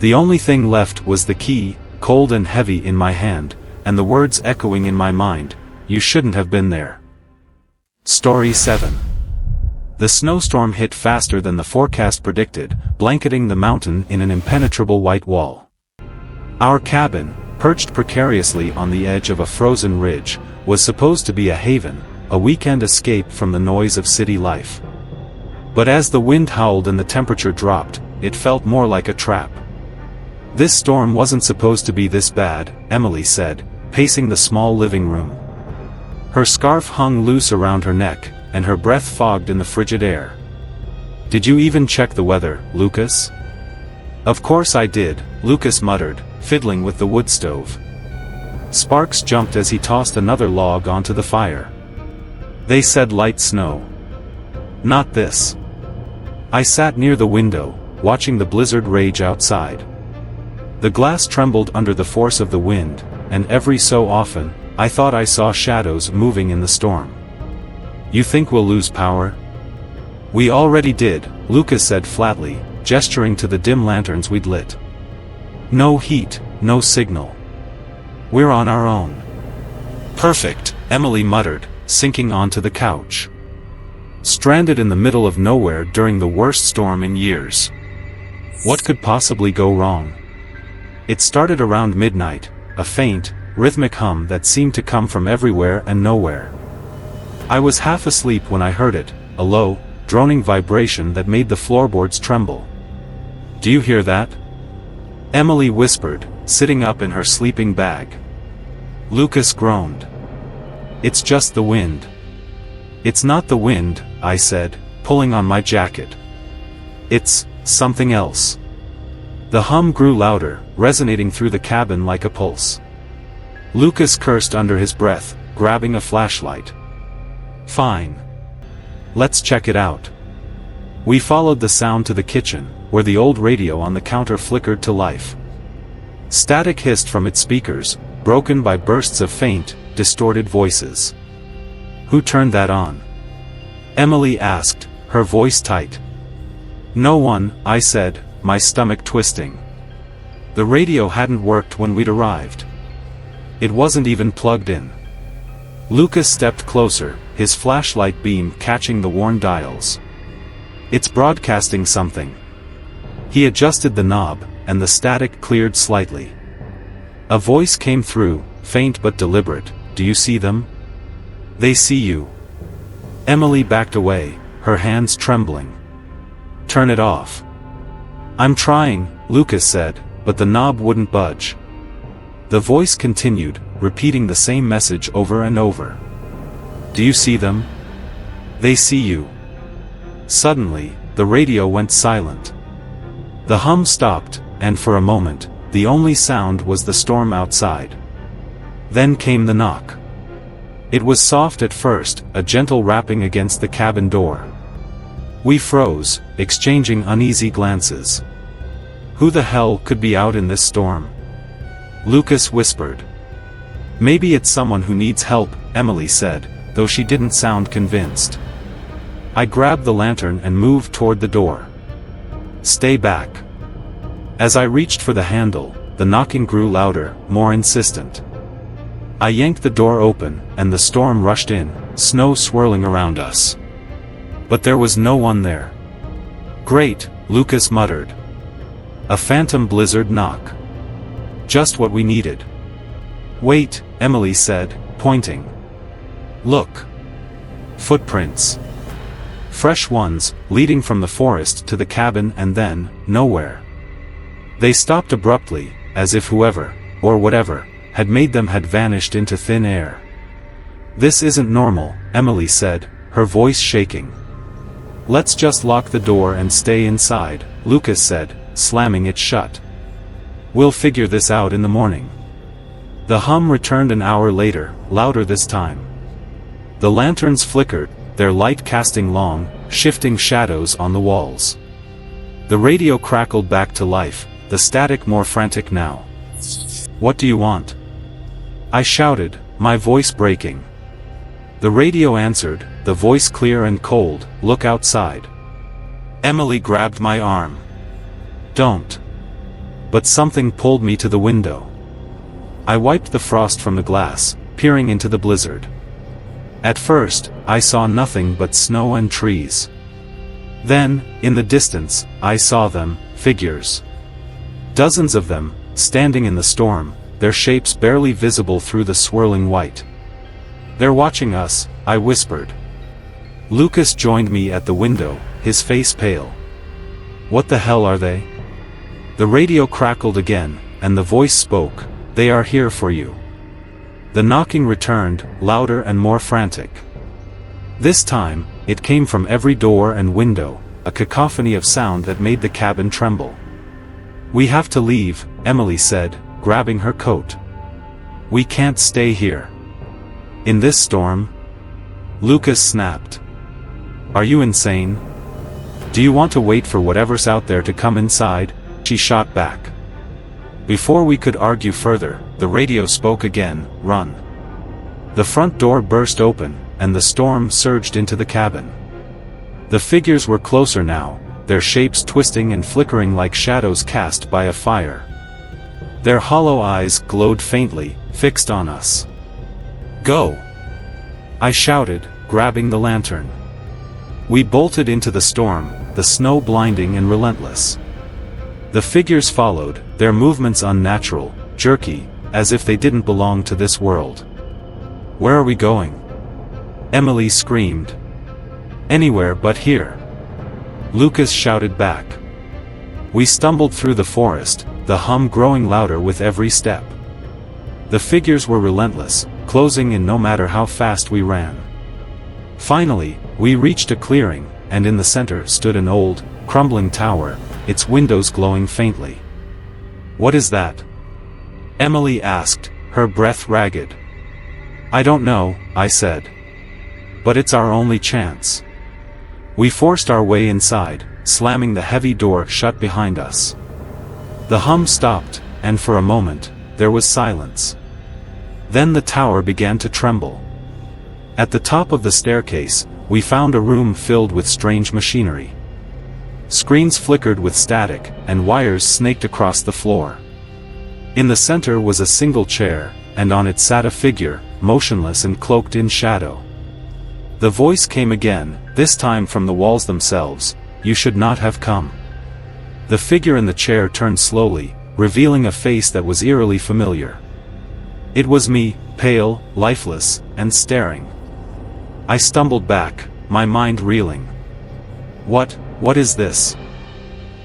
The only thing left was the key, cold and heavy in my hand, and the words echoing in my mind, "You shouldn't have been there." Story 7. The snowstorm hit faster than the forecast predicted, blanketing the mountain in an impenetrable white wall. Our cabin, perched precariously on the edge of a frozen ridge, was supposed to be a haven, a weekend escape from the noise of city life. But as the wind howled and the temperature dropped, it felt more like a trap. "This storm wasn't supposed to be this bad," Emily said, pacing the small living room. Her scarf hung loose around her neck, and her breath fogged in the frigid air. "Did you even check the weather, Lucas?" Of course I did, Lucas muttered, fiddling with the wood stove. Sparks jumped as he tossed another log onto the fire. They said light snow. Not this. I sat near the window, watching the blizzard rage outside. The glass trembled under the force of the wind, and every so often, I thought I saw shadows moving in the storm. You think we'll lose power? We already did, Lucas said flatly, gesturing to the dim lanterns we'd lit. No heat, no signal. We're on our own. Perfect, Emily muttered, sinking onto the couch. Stranded in the middle of nowhere during the worst storm in years. What could possibly go wrong? It started around midnight, a faint, rhythmic hum that seemed to come from everywhere and nowhere. I was half asleep when I heard it, a low, droning vibration that made the floorboards tremble. Do you hear that? Emily whispered, sitting up in her sleeping bag. Lucas groaned. It's just the wind. It's not the wind, I said, pulling on my jacket. It's something else. The hum grew louder, resonating through the cabin like a pulse. Lucas cursed under his breath, grabbing a flashlight. Fine. Let's check it out. We followed the sound to the kitchen, where the old radio on the counter flickered to life. Static hissed from its speakers, broken by bursts of faint, distorted voices. Who turned that on? Emily asked, her voice tight. No one, I said, my stomach twisting. The radio hadn't worked when we'd arrived. It wasn't even plugged in. Lucas stepped closer, his flashlight beam catching the worn dials. It's broadcasting something. He adjusted the knob, and the static cleared slightly. A voice came through, faint but deliberate. Do you see them? They see you. Emily backed away, her hands trembling. Turn it off. I'm trying, Lucas said, but the knob wouldn't budge. The voice continued, repeating the same message over and over. Do you see them? They see you. Suddenly, the radio went silent. The hum stopped, and for a moment, the only sound was the storm outside. Then came the knock. It was soft at first, a gentle rapping against the cabin door. We froze, exchanging uneasy glances. Who the hell could be out in this storm? Lucas whispered. Maybe it's someone who needs help, Emily said, though she didn't sound convinced. I grabbed the lantern and moved toward the door. Stay back. As I reached for the handle, the knocking grew louder, more insistent. I yanked the door open, and the storm rushed in, snow swirling around us. But there was no one there. Great, Lucas muttered. A phantom blizzard knock. Just what we needed. Wait, Emily said, pointing. Look. Footprints. Fresh ones, leading from the forest to the cabin and then, nowhere. They stopped abruptly, as if whoever, or whatever, had made them had vanished into thin air. This isn't normal, Emily said, her voice shaking. Let's just lock the door and stay inside, Lucas said, slamming it shut. We'll figure this out in the morning. The hum returned an hour later, louder this time. The lanterns flickered, their light casting long, shifting shadows on the walls. The radio crackled back to life, the static more frantic now. What do you want? I shouted, my voice breaking. The radio answered, the voice clear and cold, look outside. Emily grabbed my arm. Don't. But something pulled me to the window. I wiped the frost from the glass, peering into the blizzard. At first, I saw nothing but snow and trees. Then, in the distance, I saw them, figures. Dozens of them, standing in the storm, their shapes barely visible through the swirling white. They're watching us, I whispered. Lucas joined me at the window, his face pale. What the hell are they? The radio crackled again, and the voice spoke, they are here for you. The knocking returned, louder and more frantic. This time, it came from every door and window, a cacophony of sound that made the cabin tremble. "We have to leave," Emily said, grabbing her coat. "We can't stay here. In this storm?" Lucas snapped. "Are you insane? Do you want to wait for whatever's out there to come inside?" She shot back. Before we could argue further, the radio spoke again, "Run." The front door burst open, and the storm surged into the cabin. The figures were closer now, their shapes twisting and flickering like shadows cast by a fire. Their hollow eyes glowed faintly, fixed on us. "Go!" I shouted, grabbing the lantern. We bolted into the storm, the snow blinding and relentless. The figures followed, their movements unnatural, jerky, as if they didn't belong to this world. "Where are we going?" Emily screamed. "Anywhere but here," Lucas shouted back. We stumbled through the forest, the hum growing louder with every step. The figures were relentless, closing in no matter how fast we ran. Finally, we reached a clearing, and in the center stood an old, crumbling tower, its windows glowing faintly. "What is that?" Emily asked, her breath ragged. "I don't know," I said. "But it's our only chance." We forced our way inside, slamming the heavy door shut behind us. The hum stopped, and for a moment, there was silence. Then the tower began to tremble. At the top of the staircase, we found a room filled with strange machinery. Screens flickered with static, and wires snaked across the floor. In the center was a single chair, and on it sat a figure, motionless and cloaked in shadow. The voice came again, this time from the walls themselves, "You should not have come." The figure in the chair turned slowly, revealing a face that was eerily familiar. It was me, pale, lifeless, and staring. I stumbled back, my mind reeling. What is this?"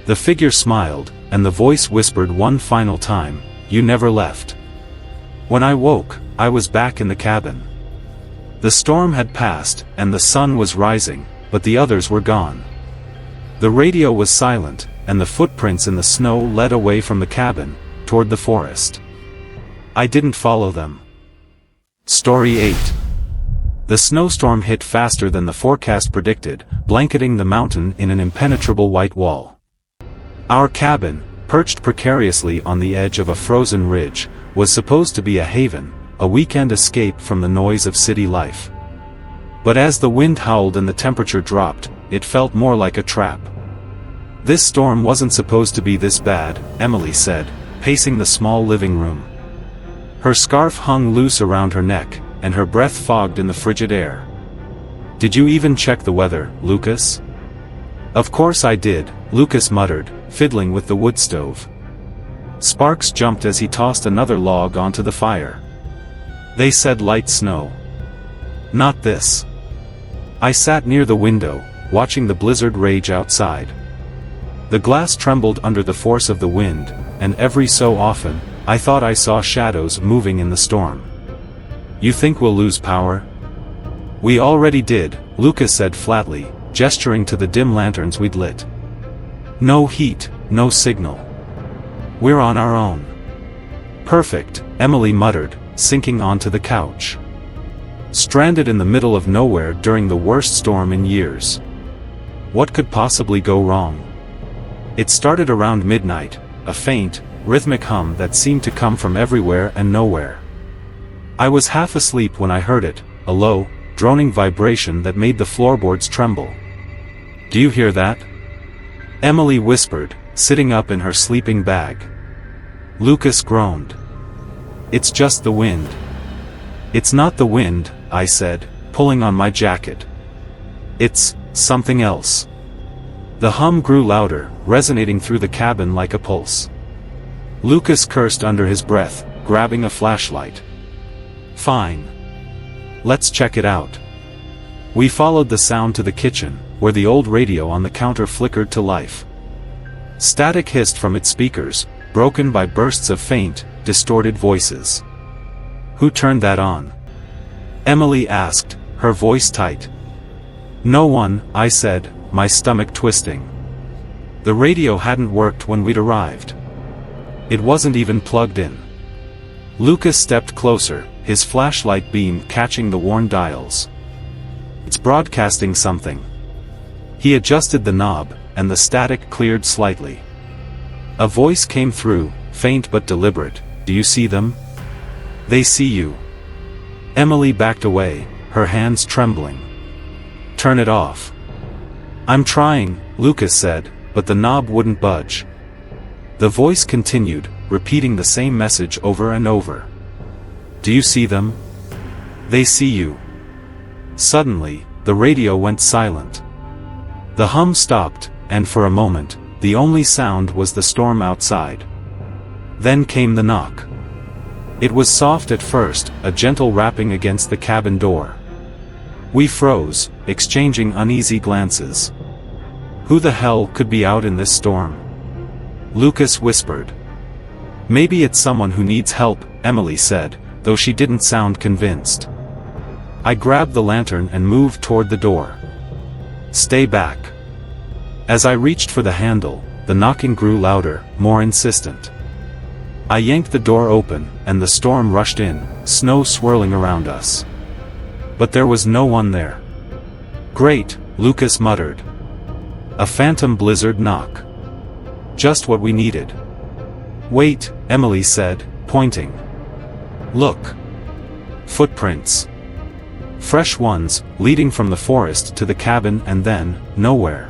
The figure smiled, and the voice whispered one final time, "You never left." When I woke, I was back in the cabin. The storm had passed, and the sun was rising, but the others were gone. The radio was silent, and the footprints in the snow led away from the cabin, toward the forest. I didn't follow them. Story 8. The snowstorm hit faster than the forecast predicted, blanketing the mountain in an impenetrable white wall. Our cabin, perched precariously on the edge of a frozen ridge, was supposed to be a haven, a weekend escape from the noise of city life. But as the wind howled and the temperature dropped, it felt more like a trap. "This storm wasn't supposed to be this bad," Emily said, pacing the small living room. Her scarf hung loose around her neck, and her breath fogged in the frigid air. "Did you even check the weather, Lucas?" "Of course I did," Lucas muttered, fiddling with the wood stove. Sparks jumped as he tossed another log onto the fire. "They said light snow." "Not this." I sat near the window, watching the blizzard rage outside. The glass trembled under the force of the wind, and every so often, I thought I saw shadows moving in the storm. "You think we'll lose power?" "We already did," Lucas said flatly, gesturing to the dim lanterns we'd lit. "No heat, no signal. We're on our own." "Perfect," Emily muttered, sinking onto the couch. Stranded in the middle of nowhere during the worst storm in years. What could possibly go wrong? It started around midnight, a faint, rhythmic hum that seemed to come from everywhere and nowhere. I was half asleep when I heard it, a low, droning vibration that made the floorboards tremble. "Do you hear that?" Emily whispered, sitting up in her sleeping bag. Lucas groaned. "It's just the wind." "It's not the wind," I said, pulling on my jacket. "It's something else." The hum grew louder, resonating through the cabin like a pulse. Lucas cursed under his breath, grabbing a flashlight. "Fine. Let's check it out." We followed the sound to the kitchen, where the old radio on the counter flickered to life. Static hissed from its speakers, broken by bursts of faint, distorted voices. "Who turned that on?" Emily asked, her voice tight. "No one," I said, my stomach twisting. The radio hadn't worked when we'd arrived. It wasn't even plugged in. Lucas stepped closer, his flashlight beam catching the worn dials. It's broadcasting something. He adjusted the knob, and the static cleared slightly. A voice came through, faint but deliberate. Do you see them? They see you. Emily backed away, her hands trembling. Turn it off. I'm trying, Lucas said, but the knob wouldn't budge. The voice continued, repeating the same message over and over. Do you see them? They see you. Suddenly, the radio went silent. The hum stopped, and for a moment, the only sound was the storm outside. Then came the knock. It was soft at first, a gentle rapping against the cabin door. We froze, exchanging uneasy glances. Who the hell could be out in this storm? Lucas whispered. Maybe it's someone who needs help, Emily said, though she didn't sound convinced. I grabbed the lantern and moved toward the door. Stay back. As I reached for the handle, the knocking grew louder, more insistent. I yanked the door open, and the storm rushed in, snow swirling around us. But there was no one there. Great, Lucas muttered. A phantom blizzard knock. Just what we needed. Wait, Emily said, pointing. Look. Footprints. Fresh ones, leading from the forest to the cabin and then, nowhere.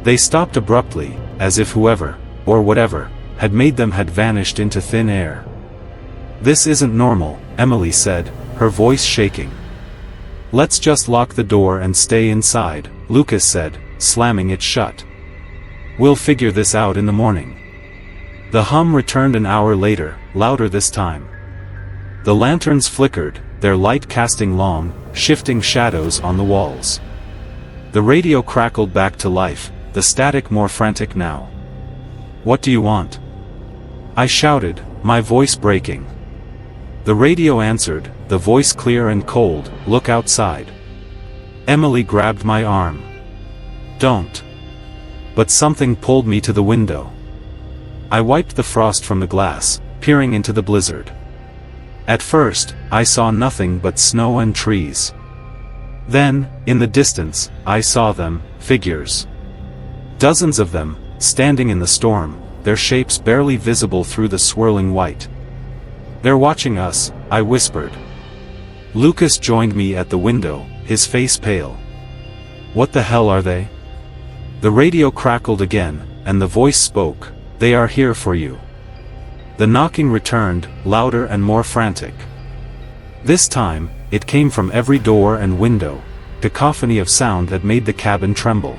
They stopped abruptly, as if whoever, or whatever, had made them had vanished into thin air. This isn't normal, Emily said, her voice shaking. Let's just lock the door and stay inside, Lucas said, slamming it shut. We'll figure this out in the morning. The hum returned an hour later, louder this time. The lanterns flickered, their light casting long, shifting shadows on the walls. The radio crackled back to life, the static more frantic now. What do you want? I shouted, my voice breaking. The radio answered, the voice clear and cold, look outside. Emily grabbed my arm. Don't. But something pulled me to the window. I wiped the frost from the glass, peering into the blizzard. At first, I saw nothing but snow and trees. Then, in the distance, I saw them, figures. Dozens of them, standing in the storm, their shapes barely visible through the swirling white. They're watching us, I whispered. Lucas joined me at the window, his face pale. What the hell are they? The radio crackled again, and the voice spoke, they are here for you. The knocking returned, louder and more frantic. This time, it came from every door and window, cacophony of sound that made the cabin tremble.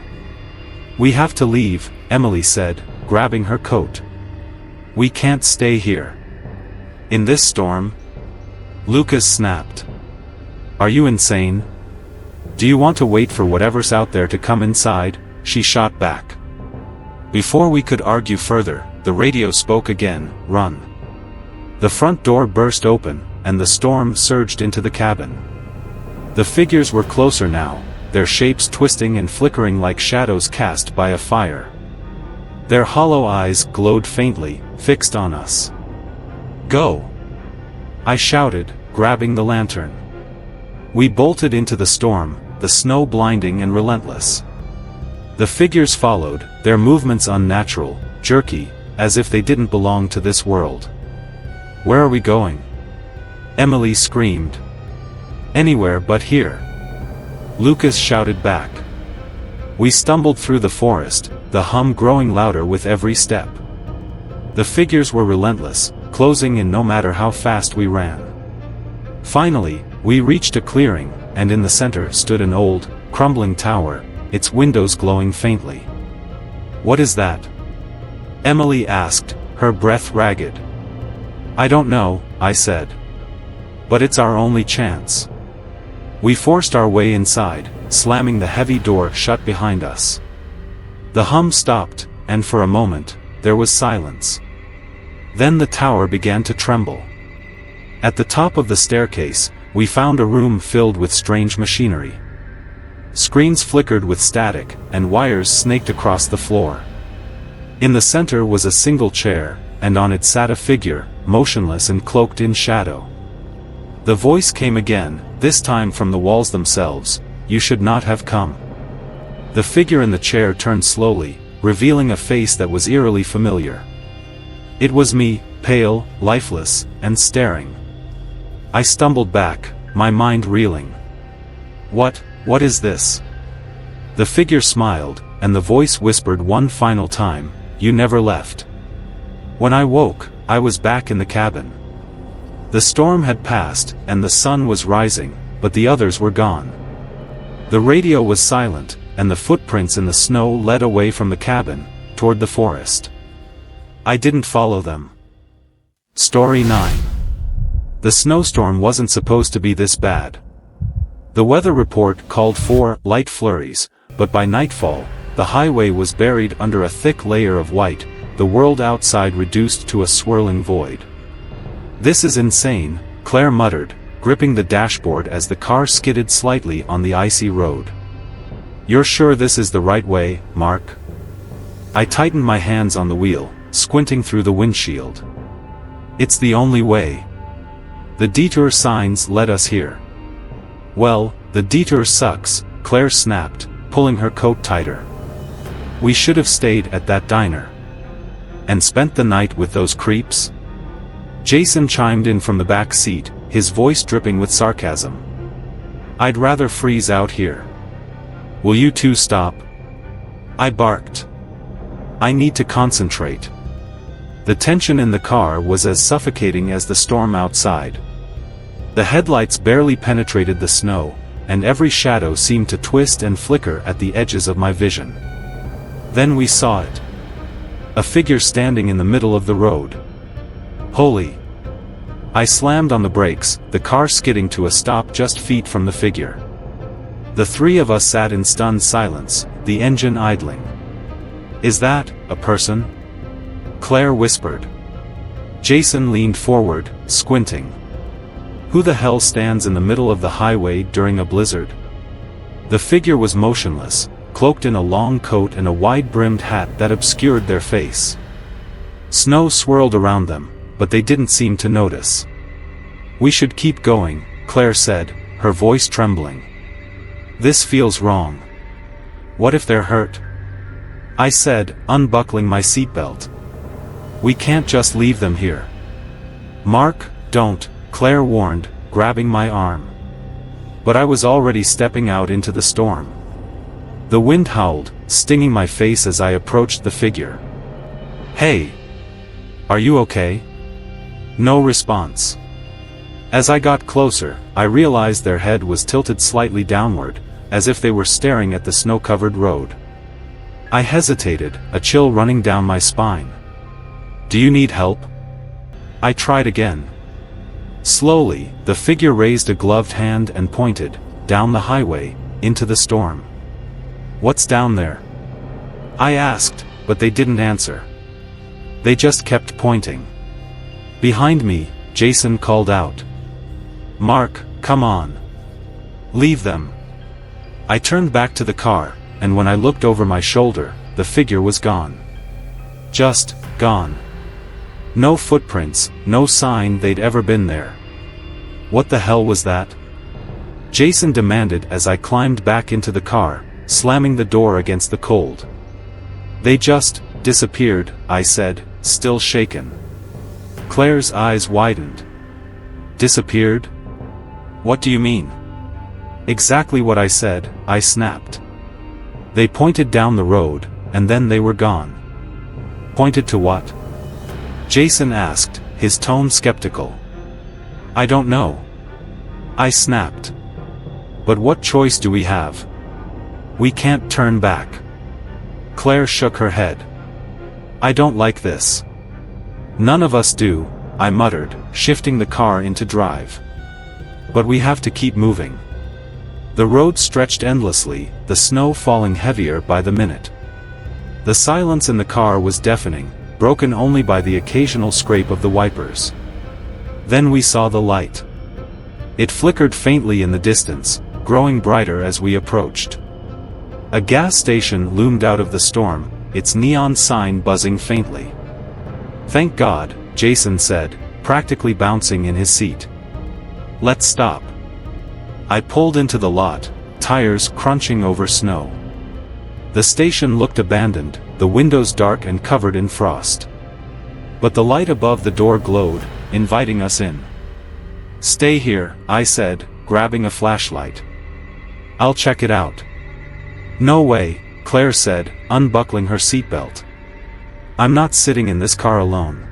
We have to leave, Emily said, grabbing her coat. We can't stay here. In this storm? Lucas snapped. Are you insane? Do you want to wait for whatever's out there to come inside? She shot back. Before we could argue further, the radio spoke again, run. The front door burst open, and the storm surged into the cabin. The figures were closer now, their shapes twisting and flickering like shadows cast by a fire. Their hollow eyes glowed faintly, fixed on us. Go! I shouted, grabbing the lantern. We bolted into the storm, the snow blinding and relentless. The figures followed, their movements unnatural, jerky, as if they didn't belong to this world. Where are we going? Emily screamed. Anywhere but here. Lucas shouted back. We stumbled through the forest, the hum growing louder with every step. The figures were relentless, closing in no matter how fast we ran. Finally, we reached a clearing, and in the center stood an old, crumbling tower, its windows glowing faintly. What is that? Emily asked, her breath ragged. I don't know, I said. But it's our only chance. We forced our way inside, slamming the heavy door shut behind us. The hum stopped, and for a moment, there was silence. Then the tower began to tremble. At the top of the staircase, we found a room filled with strange machinery. Screens flickered with static, and wires snaked across the floor. In the center was a single chair, and on it sat a figure, motionless and cloaked in shadow. The voice came again, this time from the walls themselves, "You should not have come." The figure in the chair turned slowly, revealing a face that was eerily familiar. It was me, pale, lifeless, and staring. I stumbled back, my mind reeling. What is this?" The figure smiled, and the voice whispered one final time, "You never left." When I woke, I was back in the cabin. The storm had passed, and the sun was rising, but the others were gone. The radio was silent, and the footprints in the snow led away from the cabin, toward the forest. I didn't follow them. Story 9. The snowstorm wasn't supposed to be this bad. The weather report called for light flurries, but by nightfall, the highway was buried under a thick layer of white, the world outside reduced to a swirling void. "This is insane," Claire muttered, gripping the dashboard as the car skidded slightly on the icy road. "You're sure this is the right way, Mark?" I tightened my hands on the wheel, squinting through the windshield. "It's the only way. The detour signs led us here." "Well, the detour sucks," Claire snapped, pulling her coat tighter. "We should have stayed at that diner. And spent the night with those creeps?" Jason chimed in from the back seat, his voice dripping with sarcasm. "I'd rather freeze out here." "Will you two stop?" I barked. "I need to concentrate." The tension in the car was as suffocating as the storm outside. The headlights barely penetrated the snow, and every shadow seemed to twist and flicker at the edges of my vision. Then we saw it. A figure standing in the middle of the road. Holy! I slammed on the brakes, the car skidding to a stop just feet from the figure. The three of us sat in stunned silence, the engine idling. "Is that a person?" Claire whispered. Jason leaned forward, squinting. "Who the hell stands in the middle of the highway during a blizzard?" The figure was motionless, cloaked in a long coat and a wide-brimmed hat that obscured their face. Snow swirled around them, but they didn't seem to notice. "We should keep going," Claire said, her voice trembling. "This feels wrong. What if they're hurt?" I said, unbuckling my seatbelt. "We can't just leave them here." "Mark, don't," Claire warned, grabbing my arm. But I was already stepping out into the storm. The wind howled, stinging my face as I approached the figure. "Hey! Are you okay?" No response. As I got closer, I realized their head was tilted slightly downward, as if they were staring at the snow-covered road. I hesitated, a chill running down my spine. "Do you need help?" I tried again. Slowly, the figure raised a gloved hand and pointed, down the highway, into the storm. "What's down there?" I asked, but they didn't answer. They just kept pointing. Behind me, Jason called out. "Mark, come on. Leave them." I turned back to the car, and when I looked over my shoulder, the figure was gone. Just gone. No footprints, no sign they'd ever been there. What the hell was that? Jason demanded as I climbed back into the car, slamming the door against the cold. "They just disappeared," I said, still shaken. Claire's eyes widened. "Disappeared? What do you mean?" "Exactly what I said," I snapped. "They pointed down the road, and then they were gone." "Pointed to what?" Jason asked, his tone skeptical. "I don't know." I snapped. "But what choice do we have? We can't turn back." Claire shook her head. "I don't like this." "None of us do," I muttered, shifting the car into drive. "But we have to keep moving." The road stretched endlessly, the snow falling heavier by the minute. The silence in the car was deafening, broken only by the occasional scrape of the wipers. Then we saw the light. It flickered faintly in the distance, growing brighter as we approached. A gas station loomed out of the storm, its neon sign buzzing faintly. "Thank God," Jason said, practically bouncing in his seat. "Let's stop." I pulled into the lot, tires crunching over snow. The station looked abandoned, the windows dark and covered in frost. But the light above the door glowed, inviting us in. "Stay here," I said, grabbing a flashlight. "I'll check it out." "No way," Claire said, unbuckling her seatbelt. "I'm not sitting in this car alone."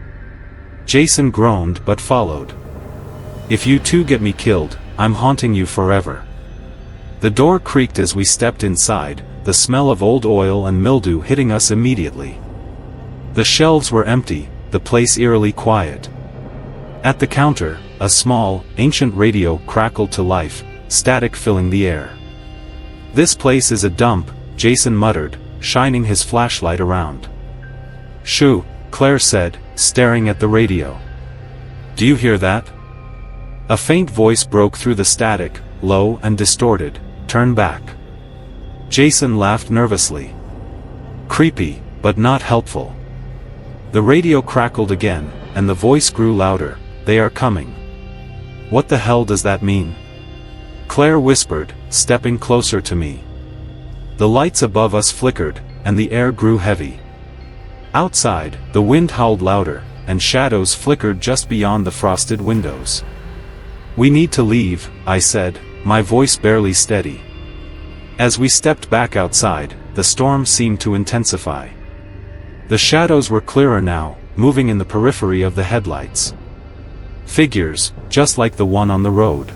Jason groaned but followed. "If you two get me killed, I'm haunting you forever." The door creaked as we stepped inside, the smell of old oil and mildew hitting us immediately. The shelves were empty, the place eerily quiet. At the counter, a small, ancient radio crackled to life, static filling the air. "This place is a dump," Jason muttered, shining his flashlight around. "Shoo," Claire said, staring at the radio. "Do you hear that?" A faint voice broke through the static, low and distorted. "Turn back." Jason laughed nervously. Creepy, but not helpful. The radio crackled again, and the voice grew louder. "They are coming." "What the hell does that mean?" Claire whispered, stepping closer to me. The lights above us flickered, and the air grew heavy. Outside, the wind howled louder, and shadows flickered just beyond the frosted windows. "We need to leave," I said, my voice barely steady. As we stepped back outside, the storm seemed to intensify. The shadows were clearer now, moving in the periphery of the headlights. Figures, just like the one on the road.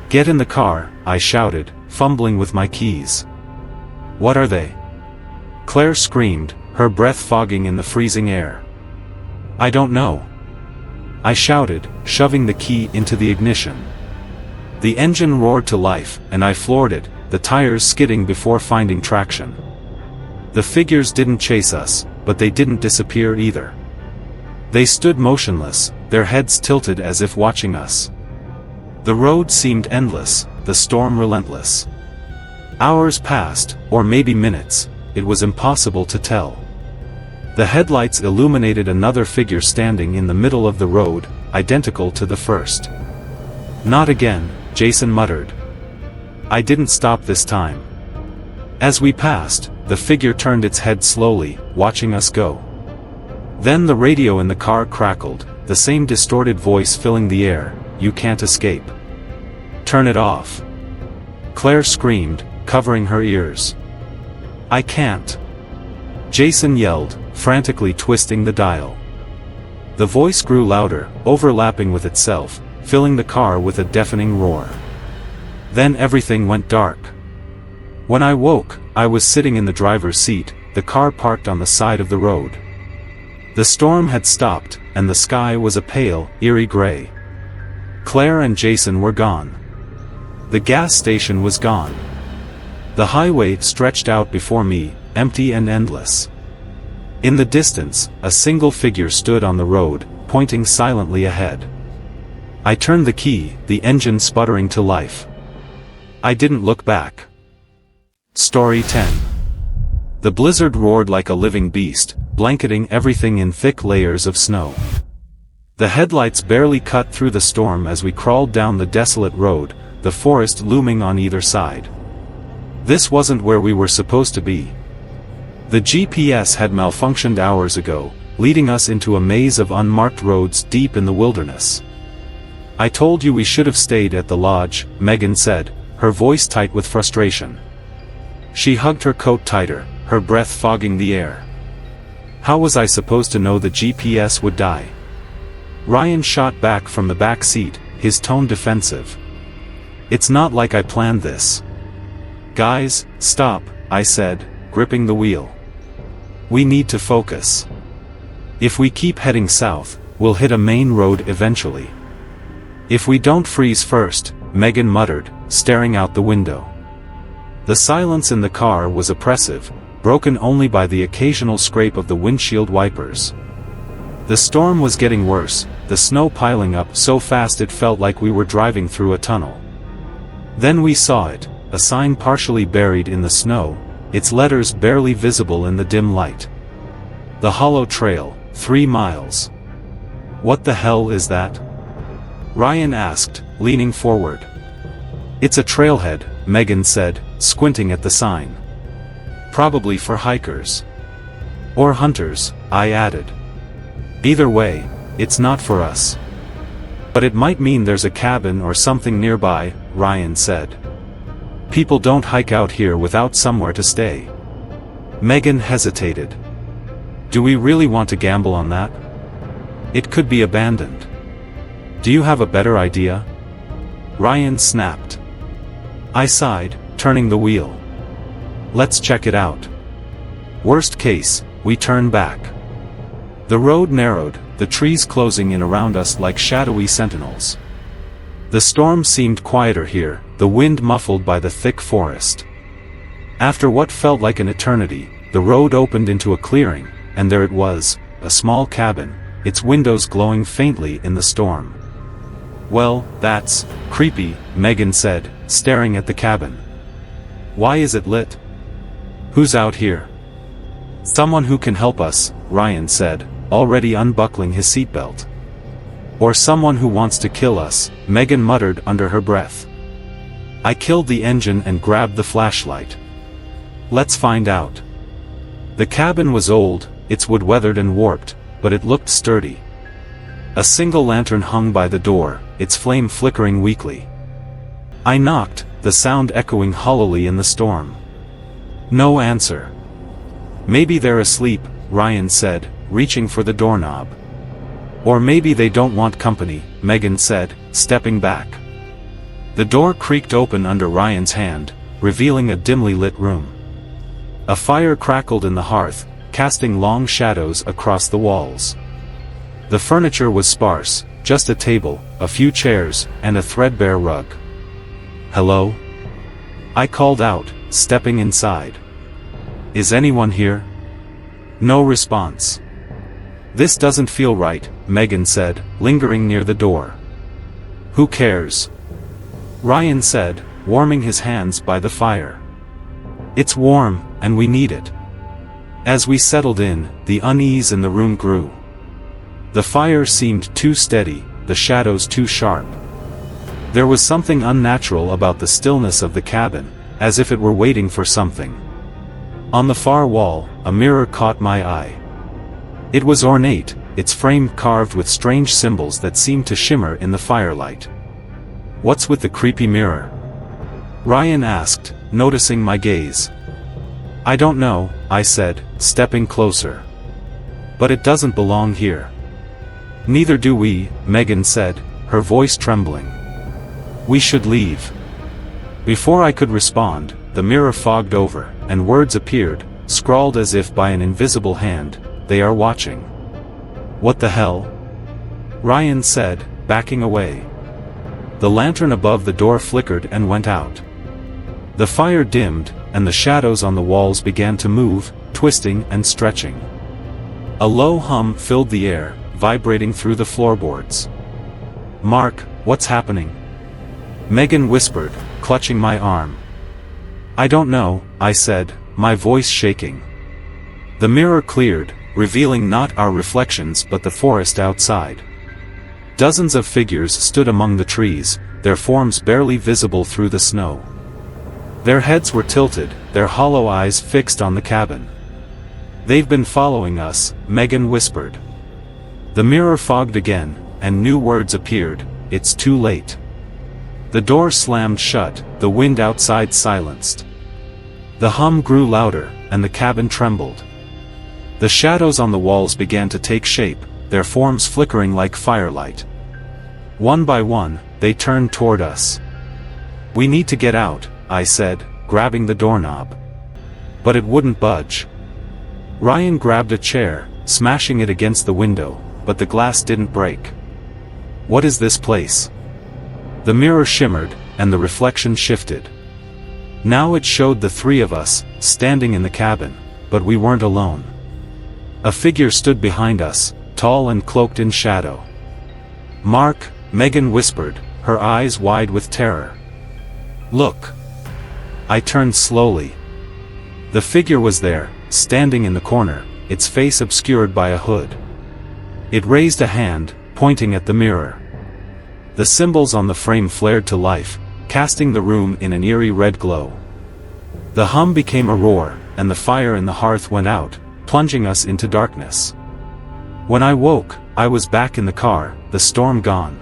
"Get in the car," I shouted, fumbling with my keys. "What are they?" Claire screamed, her breath fogging in the freezing air. "I don't know," I shouted, shoving the key into the ignition. The engine roared to life, and I floored it, the tires skidding before finding traction. The figures didn't chase us, but they didn't disappear either. They stood motionless, their heads tilted as if watching us. The road seemed endless, the storm relentless. Hours passed, or maybe minutes, it was impossible to tell. The headlights illuminated another figure standing in the middle of the road, identical to the first. "Not again," Jason muttered. I didn't stop this time. As we passed, the figure turned its head slowly, watching us go. Then the radio in the car crackled, the same distorted voice filling the air. "You can't escape. Turn it off." Claire screamed, covering her ears. "I can't," Jason yelled, frantically twisting the dial. The voice grew louder, overlapping with itself, filling the car with a deafening roar. Then everything went dark. When I woke, I was sitting in the driver's seat, the car parked on the side of the road. The storm had stopped, and the sky was a pale, eerie gray. Claire and Jason were gone. The gas station was gone. The highway stretched out before me, empty and endless. In the distance, a single figure stood on the road, pointing silently ahead. I turned the key, the engine sputtering to life. I didn't look back. Story 10. The blizzard roared like a living beast, blanketing everything in thick layers of snow. The headlights barely cut through the storm as we crawled down the desolate road, the forest looming on either side. This wasn't where we were supposed to be. The GPS had malfunctioned hours ago, leading us into a maze of unmarked roads deep in the wilderness. "I told you we should have stayed at the lodge," Megan said, her voice tight with frustration. She hugged her coat tighter, her breath fogging the air. How was I supposed to know the GPS would die? Ryan shot back from the back seat, his tone defensive. "It's not like I planned this." "Guys, stop," I said, gripping the wheel. "We need to focus. If we keep heading south, we'll hit a main road eventually. If we don't freeze first," Megan muttered, staring out the window. The silence in the car was oppressive, broken only by the occasional scrape of the windshield wipers. The storm was getting worse, the snow piling up so fast it felt like we were driving through a tunnel. Then we saw it, a sign partially buried in the snow, its letters barely visible in the dim light. "The Hollow Trail, 3 miles. What the hell is that? Ryan asked, leaning forward. It's a trailhead, Megan said, squinting at the sign. Probably for hikers. Or hunters, I added. Either way, it's not for us. But it might mean there's a cabin or something nearby, Ryan said. People don't hike out here without somewhere to stay. Megan hesitated. Do we really want to gamble on that? It could be abandoned. Do you have a better idea? Ryan snapped. I sighed, turning the wheel. Let's check it out. Worst case, we turn back. The road narrowed, the trees closing in around us like shadowy sentinels. The storm seemed quieter here, the wind muffled by the thick forest. After what felt like an eternity, the road opened into a clearing, and there it was, a small cabin, its windows glowing faintly in the storm. Well, that's creepy, Megan said, staring at the cabin. Why is it lit? Who's out here? Someone who can help us, Ryan said, already unbuckling his seatbelt. Or someone who wants to kill us, Megan muttered under her breath. I killed the engine and grabbed the flashlight. Let's find out. The cabin was old, its wood weathered and warped, but it looked sturdy. A single lantern hung by the door, its flame flickering weakly. I knocked, the sound echoing hollowly in the storm. No answer. Maybe they're asleep, Ryan said, reaching for the doorknob. Or maybe they don't want company, Megan said, stepping back. The door creaked open under Ryan's hand, revealing a dimly lit room. A fire crackled in the hearth, casting long shadows across the walls. The furniture was sparse, just a table, a few chairs, and a threadbare rug. Hello? I called out, stepping inside. Is anyone here? No response. This doesn't feel right, Megan said, lingering near the door. Who cares? Ryan said, warming his hands by the fire. It's warm, and we need it. As we settled in, the unease in the room grew. The fire seemed too steady, the shadows too sharp. There was something unnatural about the stillness of the cabin, as if it were waiting for something. On the far wall, a mirror caught my eye. It was ornate, its frame carved with strange symbols that seemed to shimmer in the firelight. What's with the creepy mirror? Ryan asked, noticing my gaze. I don't know, I said, stepping closer. But it doesn't belong here. Neither do we, Megan said, her voice trembling. We should leave. Before I could respond, the mirror fogged over, and words appeared, scrawled as if by an invisible hand. They are watching. What the hell? Ryan said, backing away. The lantern above the door flickered and went out. The fire dimmed, and the shadows on the walls began to move, twisting and stretching. A low hum filled the air, vibrating through the floorboards. Mark, what's happening? Megan whispered, clutching my arm. I don't know, I said, my voice shaking. The mirror cleared, revealing not our reflections but the forest outside. Dozens of figures stood among the trees, their forms barely visible through the snow. Their heads were tilted, their hollow eyes fixed on the cabin. They've been following us, Megan whispered. The mirror fogged again, and new words appeared. It's too late. The door slammed shut, the wind outside silenced. The hum grew louder, and the cabin trembled. The shadows on the walls began to take shape, their forms flickering like firelight. One by one, they turned toward us. We need to get out, I said, grabbing the doorknob. But it wouldn't budge. Ryan grabbed a chair, smashing it against the window, but the glass didn't break. What is this place? The mirror shimmered, and the reflection shifted. Now it showed the three of us, standing in the cabin, but we weren't alone. A figure stood behind us, tall and cloaked in shadow. Mark, Megan whispered, her eyes wide with terror. Look. I turned slowly. The figure was there, standing in the corner, its face obscured by a hood. It raised a hand, pointing at the mirror. The symbols on the frame flared to life, casting the room in an eerie red glow. The hum became a roar, and the fire in the hearth went out, plunging us into darkness. When I woke, I was back in the car, the storm gone.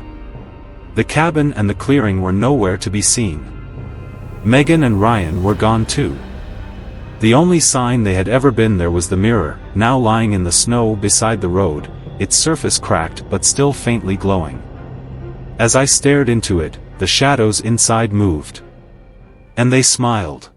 The cabin and the clearing were nowhere to be seen. Megan and Ryan were gone too. The only sign they had ever been there was the mirror, now lying in the snow beside the road, its surface cracked but still faintly glowing. As I stared into it, the shadows inside moved. And they smiled.